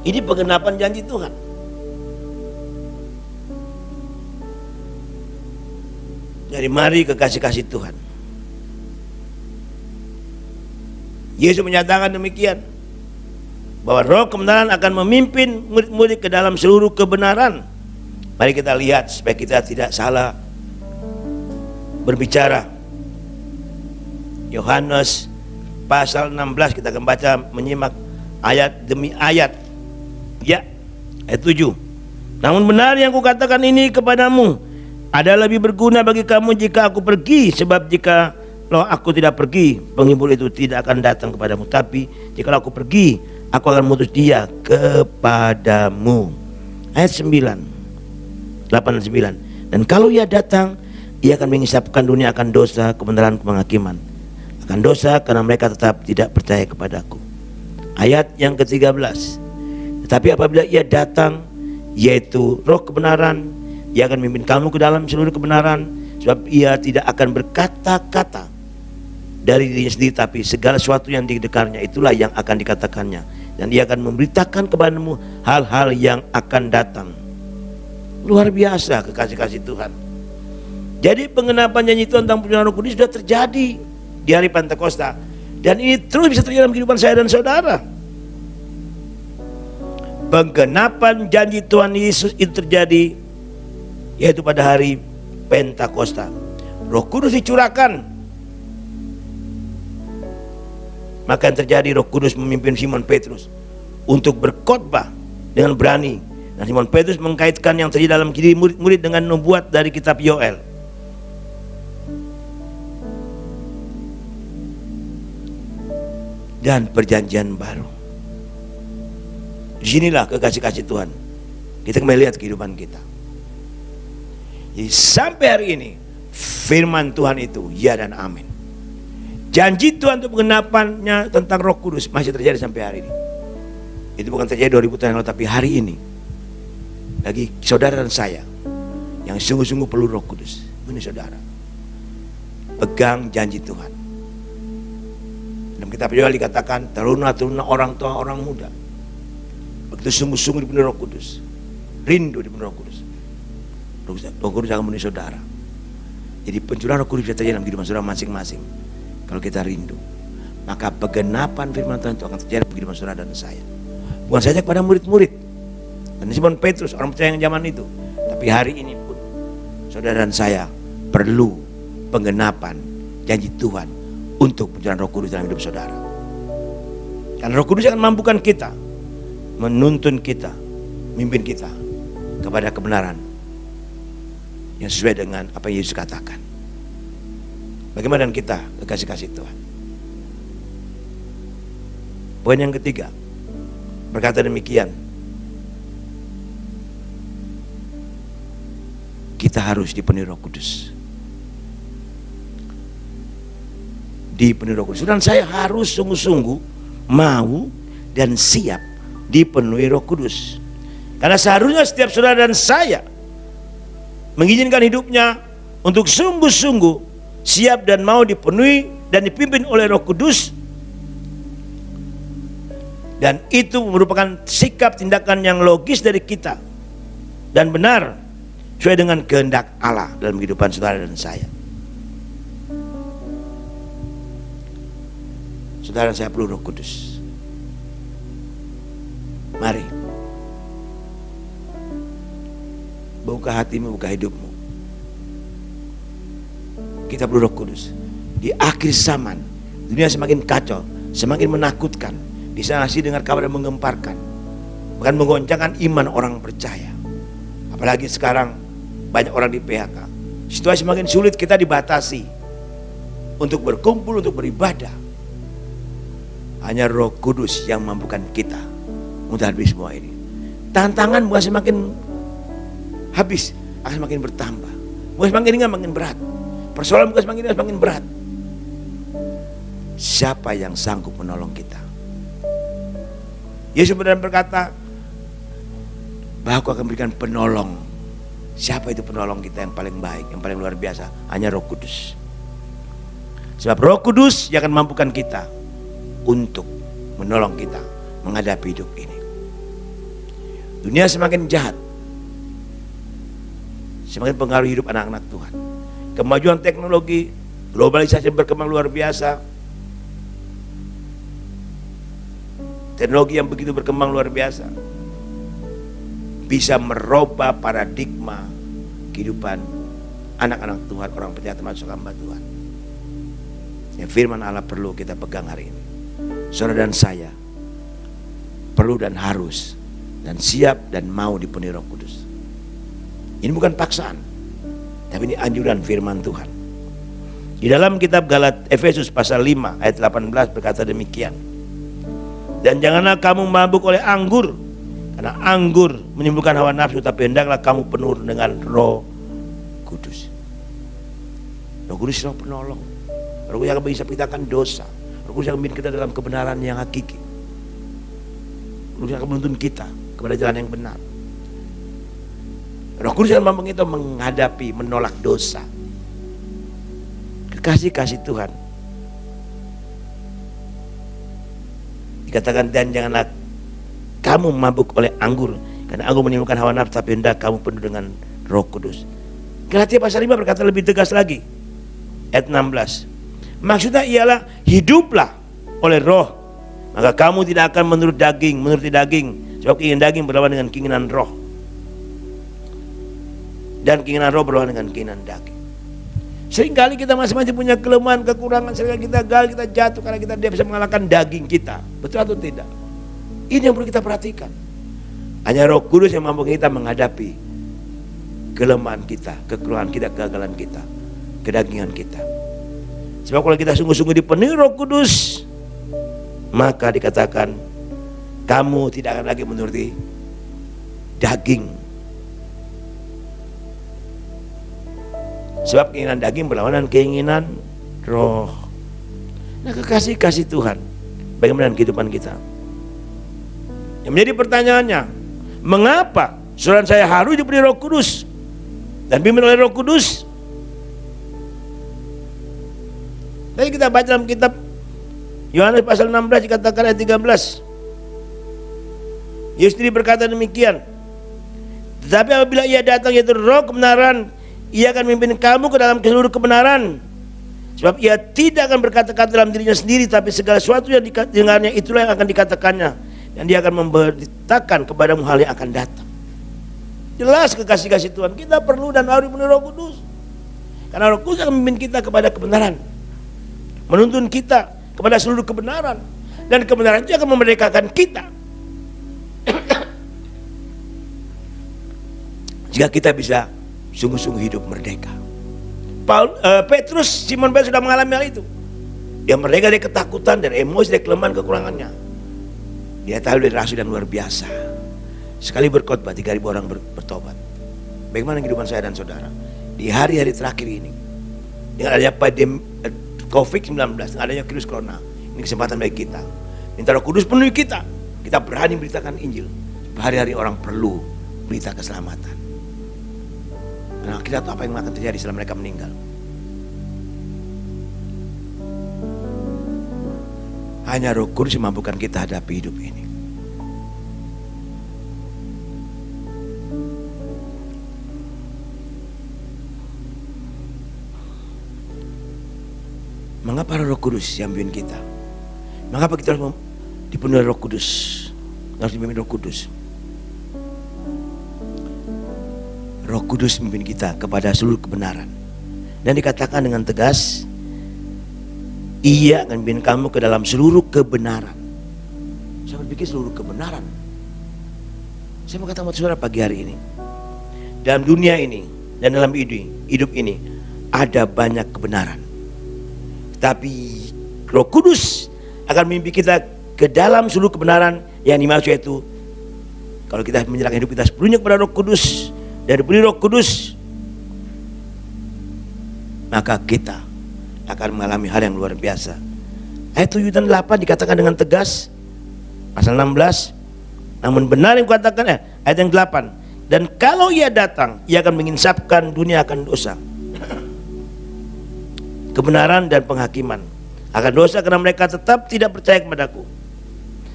Ini pengenapan janji Tuhan. Jadi mari kekasih-kasih Tuhan. Yesus menyatakan demikian, bahwa roh kebenaran akan memimpin murid-murid ke dalam seluruh kebenaran. Mari kita lihat supaya kita tidak salah berbicara. Yohanes pasal 16 kita akan baca, menyimak ayat demi ayat. Ya, ayat 7. Namun benar yang kukatakan ini kepadamu, ada lebih berguna bagi kamu jika aku pergi. Sebab jika aku tidak pergi, penghibur itu tidak akan datang kepadamu. Tapi jika aku pergi, aku akan mengutus dia kepadamu. Ayat 9, 8 dan 9. Dan kalau ia datang, ia akan mengisapkan dunia akan dosa, kebenaran, penghakiman. Akan dosa karena mereka tetap tidak percaya kepadaku. Ayat yang ke-13. Tetapi apabila ia datang, yaitu roh kebenaran, ia akan memimpin kamu ke dalam seluruh kebenaran. Sebab ia tidak akan berkata-kata dari dirinya sendiri, tapi segala sesuatu yang didengarnya itulah yang akan dikatakannya. Dan ia akan memberitakan kepadamu hal-hal yang akan datang. Luar biasa kekasih-kasih Tuhan. Jadi pengenapan janji Tuhan tentang penyertaan Roh Kudus sudah terjadi di hari Pentakosta. Dan ini terus bisa terjadi dalam kehidupan saya dan saudara. Penggenapan janji Tuhan Yesus itu terjadi yaitu pada hari Pentakosta. Roh Kudus dicurahkan. Maka yang terjadi, Roh Kudus memimpin Simon Petrus untuk berkhotbah dengan berani. Dan Simon Petrus mengkaitkan yang terjadi dalam diri murid-murid dengan nubuat dari kitab Yoel. Dan perjanjian baru. Disinilah kekasih-kasih Tuhan. Kita kembali lihat kehidupan kita. Jadi sampai hari ini firman Tuhan itu ya dan amin. Janji Tuhan untuk pengenapannya tentang Roh Kudus masih terjadi sampai hari ini. Itu bukan terjadi 2000 tahun yang lalu, tapi hari ini bagi saudara dan saya yang sungguh-sungguh perlu Roh Kudus. Ini saudara, pegang janji Tuhan. Dalam kitab Yoel dikatakan, teruna-teruna orang tua orang muda begitu sungguh-sungguh dipenuhi Roh Kudus, rindu dipenuhi Roh Kudus. Roh Kudus akan memenuhi saudara. Jadi pencurahan Roh Kudus bisa terjadi dalam kehidupan saudara masing-masing. Kalau kita rindu, maka penggenapan firman Tuhan itu akan terjadi bagi kehidupan saudara dan saya. Bukan saja kepada murid-murid dan Simon Petrus, orang percaya yang zaman itu, tapi hari ini pun saudara dan saya perlu penggenapan janji Tuhan untuk pencurahan Roh Kudus dalam hidup saudara. Karena Roh Kudus akan mampukan kita, menuntun kita, memimpin kita kepada kebenaran yang sesuai dengan apa yang Yesus katakan. Bagaimana dengan kita, kekasih-kasih Tuhan? Poin yang ketiga berkata demikian, kita harus dipenuhi Roh Kudus. Dipenuhi Roh Kudus. Dan saya harus sungguh-sungguh mau dan siap dipenuhi Roh Kudus. Karena seharusnya setiap saudara dan saya mengizinkan hidupnya untuk sungguh-sungguh siap dan mau dipenuhi dan dipimpin oleh Roh Kudus. Dan itu merupakan sikap tindakan yang logis dari kita dan benar sesuai dengan kehendak Allah dalam kehidupan saudara dan saya. Saudara, saya perlu Roh Kudus. Mari, buka hatimu, buka hidupmu. Kita perlu Roh Kudus. Di akhir zaman, dunia semakin kacau, semakin menakutkan. Disaksi dengar kabar yang menggemparkan, bahkan menggoncangkan iman orang percaya. Apalagi sekarang banyak orang di PHK. Situasi semakin sulit, kita dibatasi untuk berkumpul, untuk beribadah. Hanya Roh Kudus yang mampukan kita untuk habis semua ini. Tantangan bukan semakin habis, akan semakin bertambah. Bukan semakin ringan, semakin berat. Persoalan bukan semakin ringan, semakin berat. siapa yang sanggup menolong kita? Yesus benar berkata bahwa aku akan berikan penolong. Siapa itu penolong kita yang paling baik, yang paling luar biasa? Hanya Roh Kudus. Sebab Roh Kudus yang akan mampukan kita untuk menolong kita menghadapi hidup ini. Dunia semakin jahat, semakin pengaruh hidup anak-anak Tuhan. Kemajuan teknologi, globalisasi berkembang luar biasa. Teknologi yang begitu berkembang luar biasa bisa merubah paradigma kehidupan anak-anak Tuhan, orang percaya termasuk hamba Tuhan. Yang firman Allah perlu kita pegang hari ini. Saudara dan saya perlu dan harus dan siap dan mau dipenuhi Roh Kudus. Ini bukan paksaan, tapi ini anjuran firman Tuhan. Di dalam kitab Efesus pasal 5 ayat 18 berkata demikian. Dan janganlah kamu mabuk oleh anggur, karena anggur menimbulkan hawa nafsu, tapi hendaklah kamu penuh dengan Roh Kudus. Roh Kudus Roh penolong. Roh Kudus yang bisa menghilangkan dosa. Roh Kudus yang membimbing kita dalam kebenaran yang hakiki. Roh Kudus yang akan menuntun kita kepada jalan yang benar. Roh Kudus yang mampu kita menghadapi, menolak dosa. Kekasih-kasih Tuhan. Dikatakan, dan janganlah kamu mabuk oleh anggur, karena anggur menimbulkan hawa nafsu, tapi hendak kamu penuh dengan Roh Kudus. Galatia pasal 5 berkata lebih tegas lagi, ayat 16. Maksudnya ialah hiduplah oleh Roh, maka kamu tidak akan menuruti daging, sebab keinginan daging berlawan dengan keinginan roh, dan keinginan roh berlawan dengan keinginan daging. Seringkali kita masing-masing punya kelemahan, kekurangan. Seringkali kita gagal, kita jatuh karena kita tidak bisa mengalahkan daging kita. Betul atau tidak? Ini yang perlu kita perhatikan. Hanya Roh Kudus yang mampu kita menghadapi kelemahan kita, kekurangan kita, kegagalan kita, kedagingan kita. Sebab kalau kita sungguh-sungguh dipenuhi Roh Kudus, maka dikatakan kamu tidak akan lagi menuruti daging. Sebab keinginan daging berlawanan keinginan roh. Nah, kekasih-kasih Tuhan, bagaimana kehidupan kita? Yang menjadi pertanyaannya, mengapa saudara saya harus diberi Roh Kudus dan dipimpin oleh Roh Kudus? Tadi kita baca dalam kitab Yohanes pasal 16 dikatakan ayat 13. Yesus sendiri berkata demikian. Tetapi apabila ia datang, yaitu Roh kebenaran, ia akan memimpin kamu ke dalam seluruh kebenaran. Sebab ia tidak akan berkata-kata dalam dirinya sendiri, tapi segala sesuatu yang didengarnya itulah yang akan dikatakannya, dan dia akan memberitakan kepadamu hal yang akan datang. Jelas kekasih-kasih Tuhan, kita perlu dan harus dipenuhi Roh Kudus. Karena Roh Kudus akan memimpin kita kepada kebenaran, menuntun kita kepada seluruh kebenaran, dan kebenaran itu akan memerdekakan kita. Jika kita bisa sungguh-sungguh hidup merdeka. Simon Petrus sudah mengalami hal itu. Dia merdeka dari ketakutan, dari emosi, dari kelemahan, kekurangannya. Dia tahu dari rasul yang luar biasa. Sekali berkhotbah 3.000 orang bertobat. Bagaimana kehidupan saya dan saudara di hari-hari terakhir ini, dengan adanya pandemi COVID-19, dengan adanya virus corona, ini kesempatan bagi kita. Minta Roh Kudus penuhi kita. Kita berani beritakan Injil. Hari-hari orang perlu berita keselamatan. Nah, kita tahu apa yang akan terjadi setelah mereka meninggal. Hanya Roh Kudus yang mampukan kita hadapi hidup ini. Mengapa Roh Kudus yang memimpin kita? Mengapa kita harus dipenuhi Roh Kudus? Harus dipimpin Roh Kudus. Roh Kudus memimpin kita kepada seluruh kebenaran. Dan dikatakan dengan tegas, ia akan memimpin kamu ke dalam seluruh kebenaran. Saya berpikir seluruh kebenaran. Saya mau katakan buat saudara pagi hari ini, dalam dunia ini dan dalam hidup ini ada banyak kebenaran. Tapi Roh Kudus akan memimpin kita ke dalam seluruh kebenaran yang dimaksud yaitu, kalau kita menyerahkan hidup kita sepenuhnya kepada Roh Kudus, dari diberi Roh Kudus, maka kita akan mengalami hal yang luar biasa. Ayat 7 dan 8 dikatakan dengan tegas, pasal 16, namun benar yang kukatakan, ayat yang 8, dan kalau ia datang, ia akan menginsafkan dunia akan dosa, kebenaran dan penghakiman. Akan dosa karena mereka tetap tidak percaya kepadaku,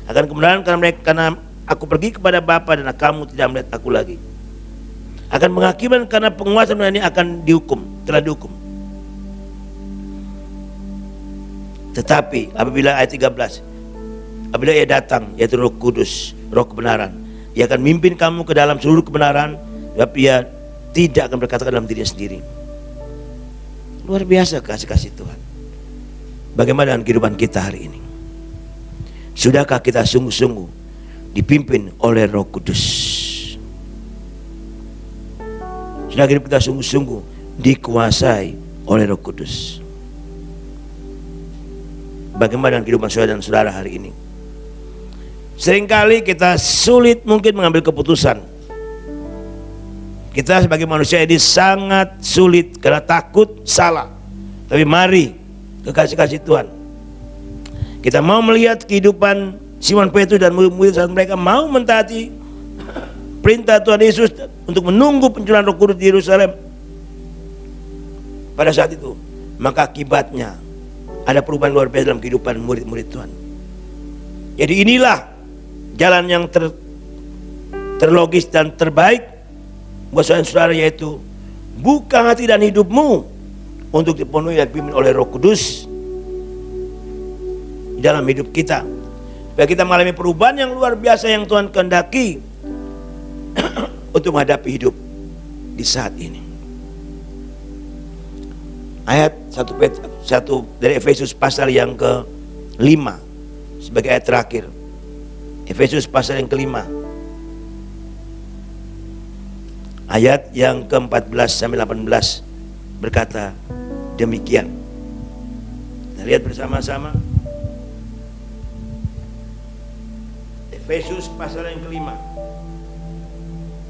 akan kebenaran karena aku pergi kepada Bapa dan kamu tidak melihat aku lagi, akan penghakiman karena penguasa dunia ini akan dihukum, telah dihukum. Tetapi apabila ayat 13, apabila ia datang, yaitu Roh Kudus, Roh kebenaran, ia akan mimpin kamu ke dalam seluruh kebenaran, tapi ia tidak akan berkata dalam dirinya sendiri. Luar biasa kasih-kasih Tuhan. Bagaimana dengan kehidupan kita hari ini? Sudahkah kita sungguh-sungguh dipimpin oleh Roh Kudus? Sudah kita sungguh-sungguh dikuasai oleh Roh Kudus? Bagaimana dengan kehidupan saudara dan saudara hari ini? Seringkali kita sulit mungkin mengambil keputusan. Kita sebagai manusia ini sangat sulit karena takut salah. Tapi mari kekasih-kasih Tuhan, kita mau melihat kehidupan Simon Petrus dan murid-murid saat mereka mau mentaati perintah Tuhan Yesus untuk menunggu pencurahan Roh Kudus di Yerusalem. Pada saat itu, maka akibatnya ada perubahan luar biasa dalam kehidupan murid-murid Tuhan. Jadi inilah jalan yang terlogis dan terbaik buat saudara-saudara, yaitu buka hati dan hidupmu untuk dipenuhi dan dipimpin oleh Roh Kudus di dalam hidup kita, supaya kita mengalami perubahan yang luar biasa yang Tuhan kehendaki untuk menghadapi hidup di saat ini. Ayat 1 dari Efesus pasal yang ke-5 sebagai ayat terakhir. Efesus pasal yang ke-5 ayat yang ke-14 sampai 18 berkata demikian. Kita lihat bersama-sama. Efesus pasal yang ke-5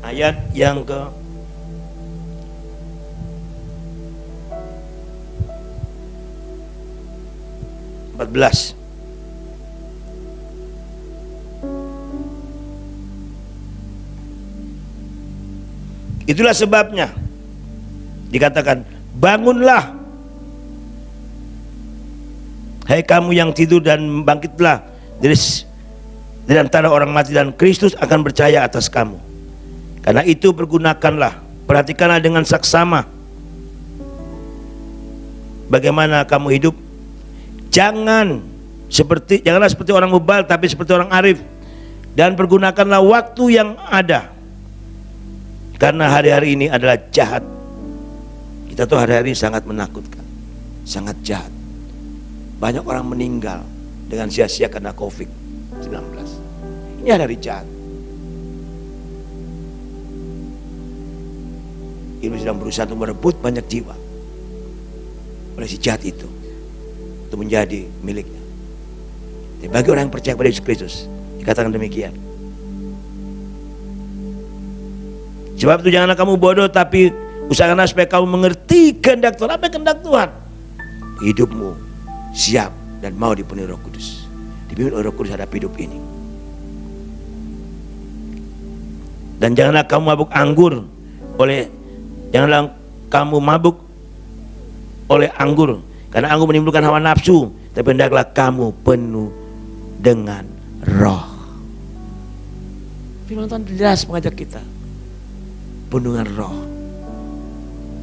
ayat yang ke 14. Itulah sebabnya dikatakan, bangunlah hai kamu yang tidur, dan bangkitlah dari antara orang mati, dan Kristus akan percaya atas kamu. Karena itu pergunakanlah, perhatikanlah dengan saksama bagaimana kamu hidup. Janganlah seperti orang bebal, tapi seperti orang arif. Dan pergunakanlah waktu yang ada, karena hari-hari ini adalah jahat. Kita tahu hari-hari ini sangat menakutkan, sangat jahat. Banyak orang meninggal dengan sia-sia karena COVID-19. Ini hari jahat. Iblis sedang berusaha untuk merebut banyak jiwa oleh si jahat itu, untuk menjadi miliknya. Tapi bagi orang yang percaya pada Yesus Kristus, dikatakan demikian. Sebab itu janganlah kamu bodoh, tapi usahakanlah supaya kamu mengerti kehendak Tuhan. Apa kehendak Tuhan? Hidupmu siap dan mau dipenuhi Roh Kudus, dipimpin oleh Roh Kudus hadap hidup ini. Dan janganlah kamu mabuk oleh anggur, karena anggur menimbulkan hawa nafsu. Tapi hendaklah kamu penuh dengan Roh. Firman Tuhan jelas mengajak kita penuh dengan Roh.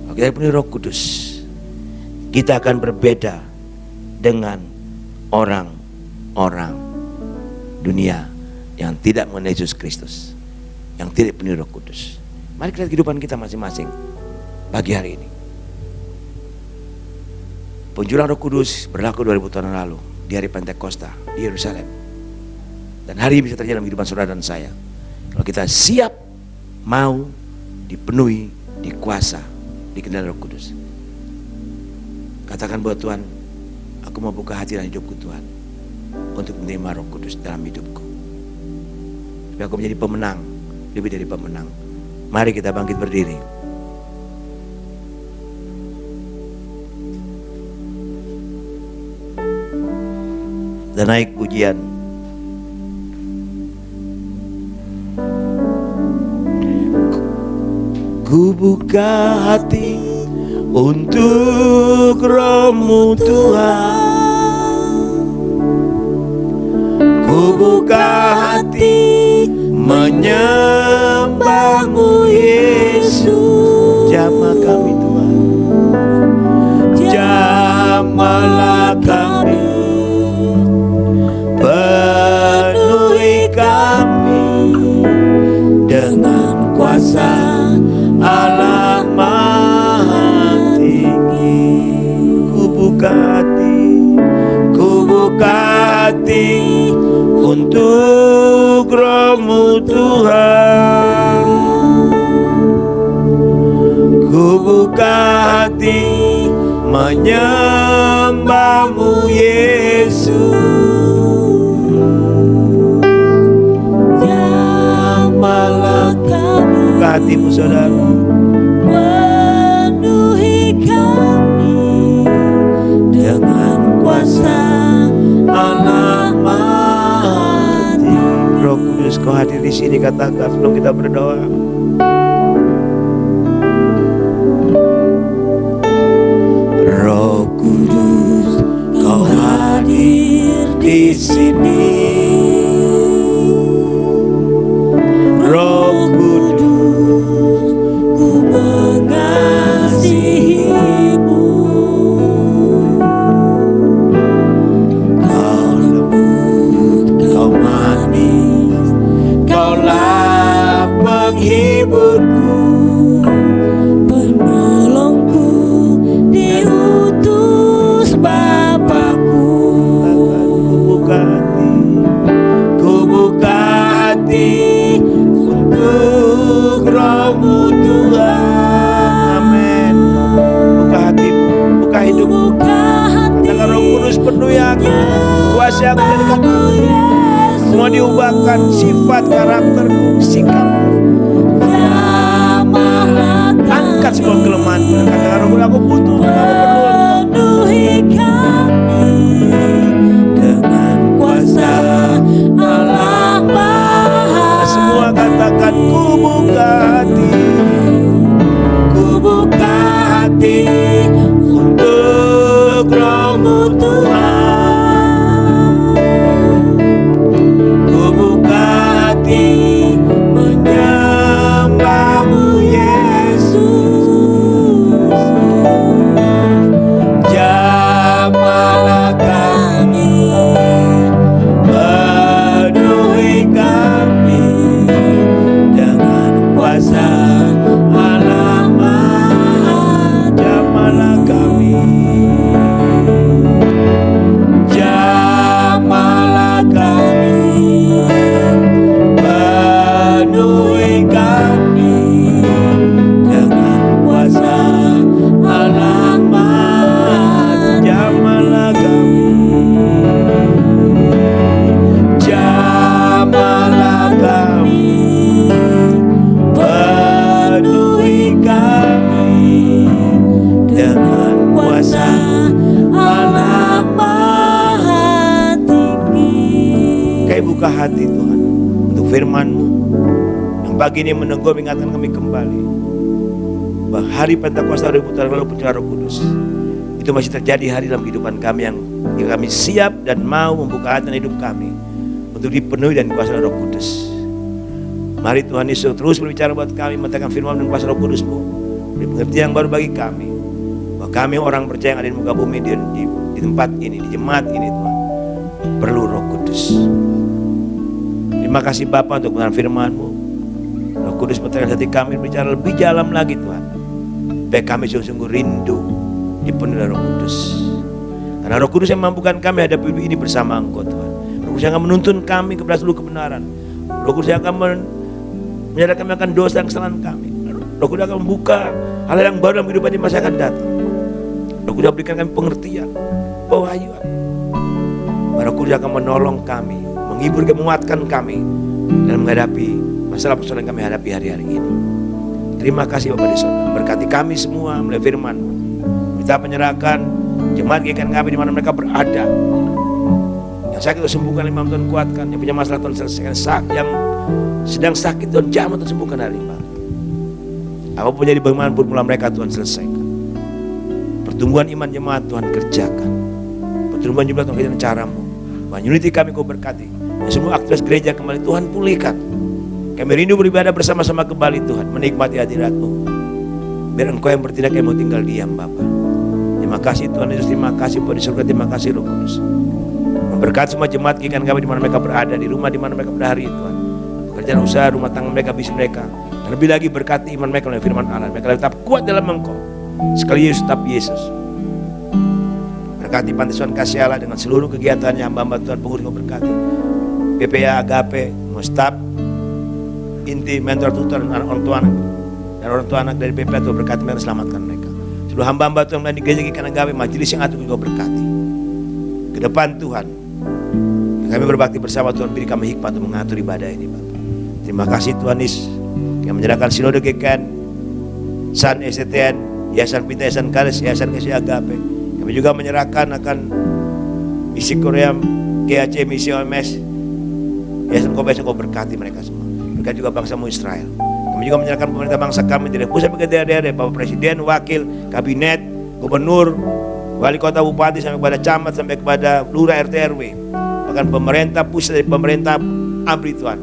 Kalau kita penuh Roh Kudus, kita akan berbeda dengan orang-orang dunia yang tidak mengenal Yesus Kristus, yang tidak penuh Roh Kudus. Mari kita lihat kehidupan kita masing-masing pagi hari ini. Pencurahan Roh Kudus berlaku 2000 tahun lalu di hari Pentakosta di Yerusalem, dan hari ini bisa terjadi dalam kehidupan saudara dan saya kalau kita siap mau dipenuhi, dikuasa, dikendali Roh Kudus. Katakan buat Tuhan, aku mau buka hati dan hidupku Tuhan untuk menerima Roh Kudus dalam hidupku, supaya aku menjadi pemenang, lebih dari pemenang. Mari kita bangkit berdiri. Kita naik pujian. Ku buka hati untuk Roh-Mu Tuhan. Ku buka hati menyembah-Mu Yesus. Jamah kami Tuhan, jamahlah kami, penuhi kami dengan kuasa Allah Maha Tinggi. Ku buka hati untuk Roh-Mu Tuhan. Ku buka hati menyembah-Mu Yesus. Jamahlah kami, buka hatimu saudara, penuhi kami dengan kuasa Allah Maha Tinggi. Roh Kudus, Kau hadir di sini, katakan sebelum kita berdoa. Roh Kudus, Kau hadir di sini. Roh Kudus, ku mengasihi-Mu. Kau lembut, Kau manis, Kaulah penghiburku, penolongku, diutus Bapakku. Ku buka hati untuk Roh-Mu Tuhan. Amin. Buka hatimu, buka hidupmu. Dengan Roh Kudus penuhi aku, kuasa aku menjadikanku. Semua diubahkan, sifat, karakterku, sikapku. Angkat semua kelemahanku. Katakan Roh Kudus, aku butuh, aku perlu. Penuhi kami dengan kuasa Allah Maha. Semua katakan, ku buka hati untuk Roh-Mu Tuhan. Ku buka hati menyembah-Mu Yesus. Jamahlah kami, penuhi kami dengan kuasa Allah Maha. Jamahlah kami, jamahlah kami, penuhi kami dengan kuasa Allah Maha. Jamahlah kami, jamahlah kami, penuhi kami dengan kuasa Allah Maha Tinggi. Kayak buka hati Tuhan untuk firman-Mu yang pagi ini meneguh mengingatkan kami kembali bahwa hari Pentakosta 2000 tahun lalu pencurahan Roh Kudus itu masih terjadi hari dalam kehidupan kami yang kami siap dan mau membuka hati dan hidup kami untuk dipenuhi dan kuasa Roh Kudus. Mari Tuhan Yesus terus berbicara buat kami, mengatakan firman dan kuasa Roh Kudus-Mu, beri pengertian yang baru bagi kami, bahwa kami orang percaya yang ada di muka bumi, di tempat ini, di jemaat ini Tuhan, perlu Roh Kudus. Terima kasih Bapa untuk kebenaran firman-Mu. Roh Kudus menerangi hati kami, berbicara lebih dalam lagi Tuhan, supaya kami sungguh-sungguh rindu dipenuhi Roh Kudus. Karena Roh Kudus yang mampukan kami hadapi hidup ini bersama Engkau Tuhan. Roh Kudus yang akan menuntun kami kepada seluruh kebenaran. Roh Kudus yang akan menyadarkan kami akan dosa dan kesalahan kami. Roh Kudus akan membuka hal yang baru dalam kehidupan di masa akan datang. Roh Kudus berikan kami pengertian, pewahyuan. Roh Kudus akan menolong kami, menghibur dan menguatkan kami dalam menghadapi masalah persoalan yang kami hadapi hari-hari ini. Terima kasih Bapak di surga, berkati kami semua melalui firman-Mu. Kita menyerahkan jemaat GKN kami di mana mereka berada, yang Yang sakit Tuhan sembuhkan, imam Tuhan kuatkan. Yang punya masalah Tuhan selesaikan. Yang sedang sakit Tuhan jamah Tuhan sembuhkan hari ini Bapak. Apapun jadi bagaimana pun mula mereka Tuhan selesaikan. Pertumbuhan iman jemaat Tuhan kerjakan. Pertumbuhan jumlah Tuhan kerjakan caramu. Tuhan unity kami Kau berkati. Dan semua aktivitas gereja kembali Tuhan pulihkan. Kami rindu beribadah bersama-sama kembali Tuhan. Menikmati hadirat-Mu. Biar Engkau yang bertindak, yang mau tinggal diam Bapa. Terima kasih Tuhan Yesus, terima kasih buat di surga, terima kasih Roh Kudus. Memberkati semua jemaat kikan kami di mana mereka berada, di rumah di mana mereka berada hari ini Tuhan. Pekerjaan usaha, rumah tangga mereka, bisnis mereka. Dan lebih lagi berkati iman mereka oleh firman Allah. Mereka tetap kuat dalam Engkau. Sekali Yesus tetap Yesus. Berkati Pantai Asuhan Kasih Allah dengan seluruh kegiatannya, hamba-hamba Tuhan pengurus Kau berkati. PPA, Agape, Mustab, Inti, mentor tutor dan orang tua anak. Dan orang tua anak dari PPA Tuhan berkati mereka, selamatkan mereka. Seluruh hamba-hamba Tuhan di gereja kikan Agape, majelis yang atur Kau berkati. Ke depan Tuhan, kami berbakti bersama Tuhan, beri kami hikmat untuk mengatur ibadah ini Bapak. Terima kasih Tuhan Yesus yang menyerahkan Sinode GKN, SAN STN, Yayasan Pinta, Yayasan Kalis, Yayasan Kasih Agape. Kami juga menyerahkan akan misi Korea, GAC, misi OMS, Yayasan Kobes, Kau berkati mereka semua. Berkati juga bangsamu Israel. Kami juga menyerahkan pemerintah bangsa kami dari pusat ke daerah-daerah, Bapak Presiden, Wakil, Kabinet, Gubernur, Wali Kota, Bupati, sampai kepada camat, sampai kepada lurah RT RW, bahkan pemerintah pusat dari pemerintah ABRI Tuhan,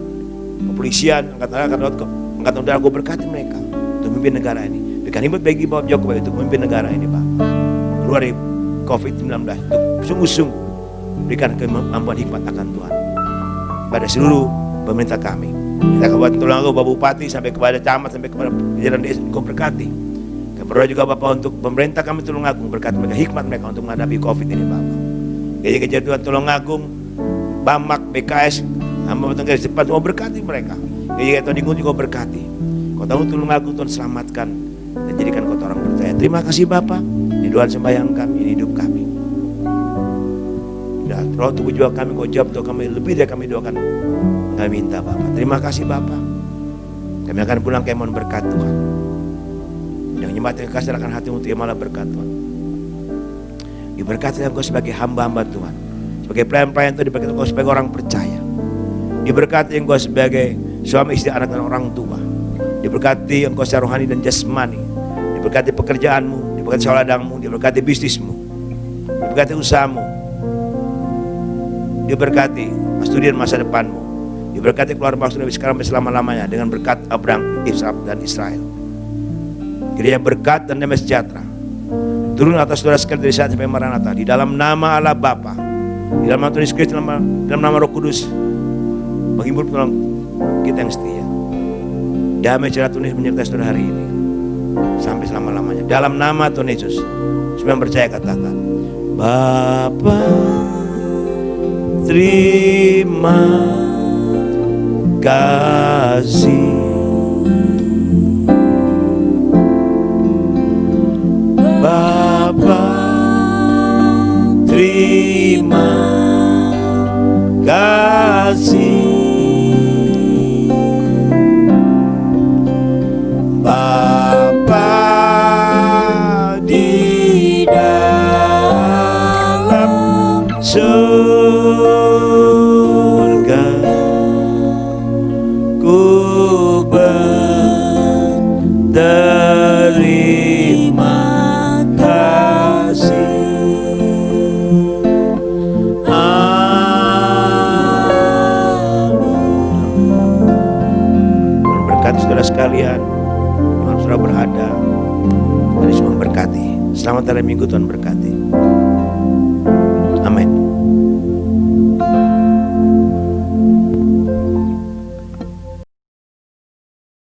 kepolisian, angkatan udara, Kau berkati mereka untuk memimpin negara ini. Berikan hikmat bagi Bapak Jokowi untuk memimpin negara ini Pak, keluar dari COVID-19, untuk sungguh-sungguh berikan kemampuan hikmat akan Tuhan pada seluruh pemerintah kami. Kita Kabupaten Tulungagung, Bapak Bupati, sampai kepada camat, sampai kepada jajaran desa, Kau berkati. Kami berdoa juga Bapak untuk pemerintah kami Tulungagung, berkati mereka hikmat mereka untuk menghadapi COVID ini Bapak. Gereja-gereja Tuhan Tulungagung, Bamak, BKS, hamba Tuhan garis depan, Kau berkati mereka. Gereja Tuhan Ingun juga berkati. Kota Tulungagung Tuhan selamatkan dan jadikan kota orang percaya. Terima kasih Bapak. Ini doa sembahyang kami, ini hidup kami. Dan roh tubuh jiwa kami Kau jawab doa kami, lebih dari kami doakan. Kami minta Bapak. Terima kasih Bapak. Kami akan pulang ke mohon berkat Tuhan. Yang jemaat yang kasih akan hati untuk yang malah berkat Tuhan. Diberkati Engkau sebagai hamba-hamba Tuhan, sebagai pelayan-pelayan Tuhan, diberkati Engkau sebagai orang percaya. Diberkati Engkau sebagai suami, istri, anak, dan orang tua. Diberkati Engkau secara rohani dan jasmani. Diberkati pekerjaanmu, diberkati sekolah ladangmu, diberkati bisnismu, diberkati usahamu, diberkati studi dan masa depanmu. Diberkati keluarga maksud dari sekarang sampai selama-lamanya dengan berkat Abraham, Ishak, dan Israel. Kiranya berkat dan damai sejahtera turun atas saudara sekalian dari saat sampai Maranatha, di dalam nama Allah Bapa, di dalam nama Tuhan Yesus Kristus, dalam nama Roh Kudus, menghibur tolong kita yang setia. Damai sejahtera Tuhan Yesus menyertai saudara hari ini sampai selama-lamanya. Dalam nama Tuhan Yesus, semua yang percaya katakan, Bapa, terima kasih. Bapa, terima kasih. Bapa di dalam surga, ku berterima kasih. Tuhan berkati saudara sekalian, Tuhan saudara berada, Tuhan Yesus memberkati. Selamat hari Minggu, Tuhan berkati.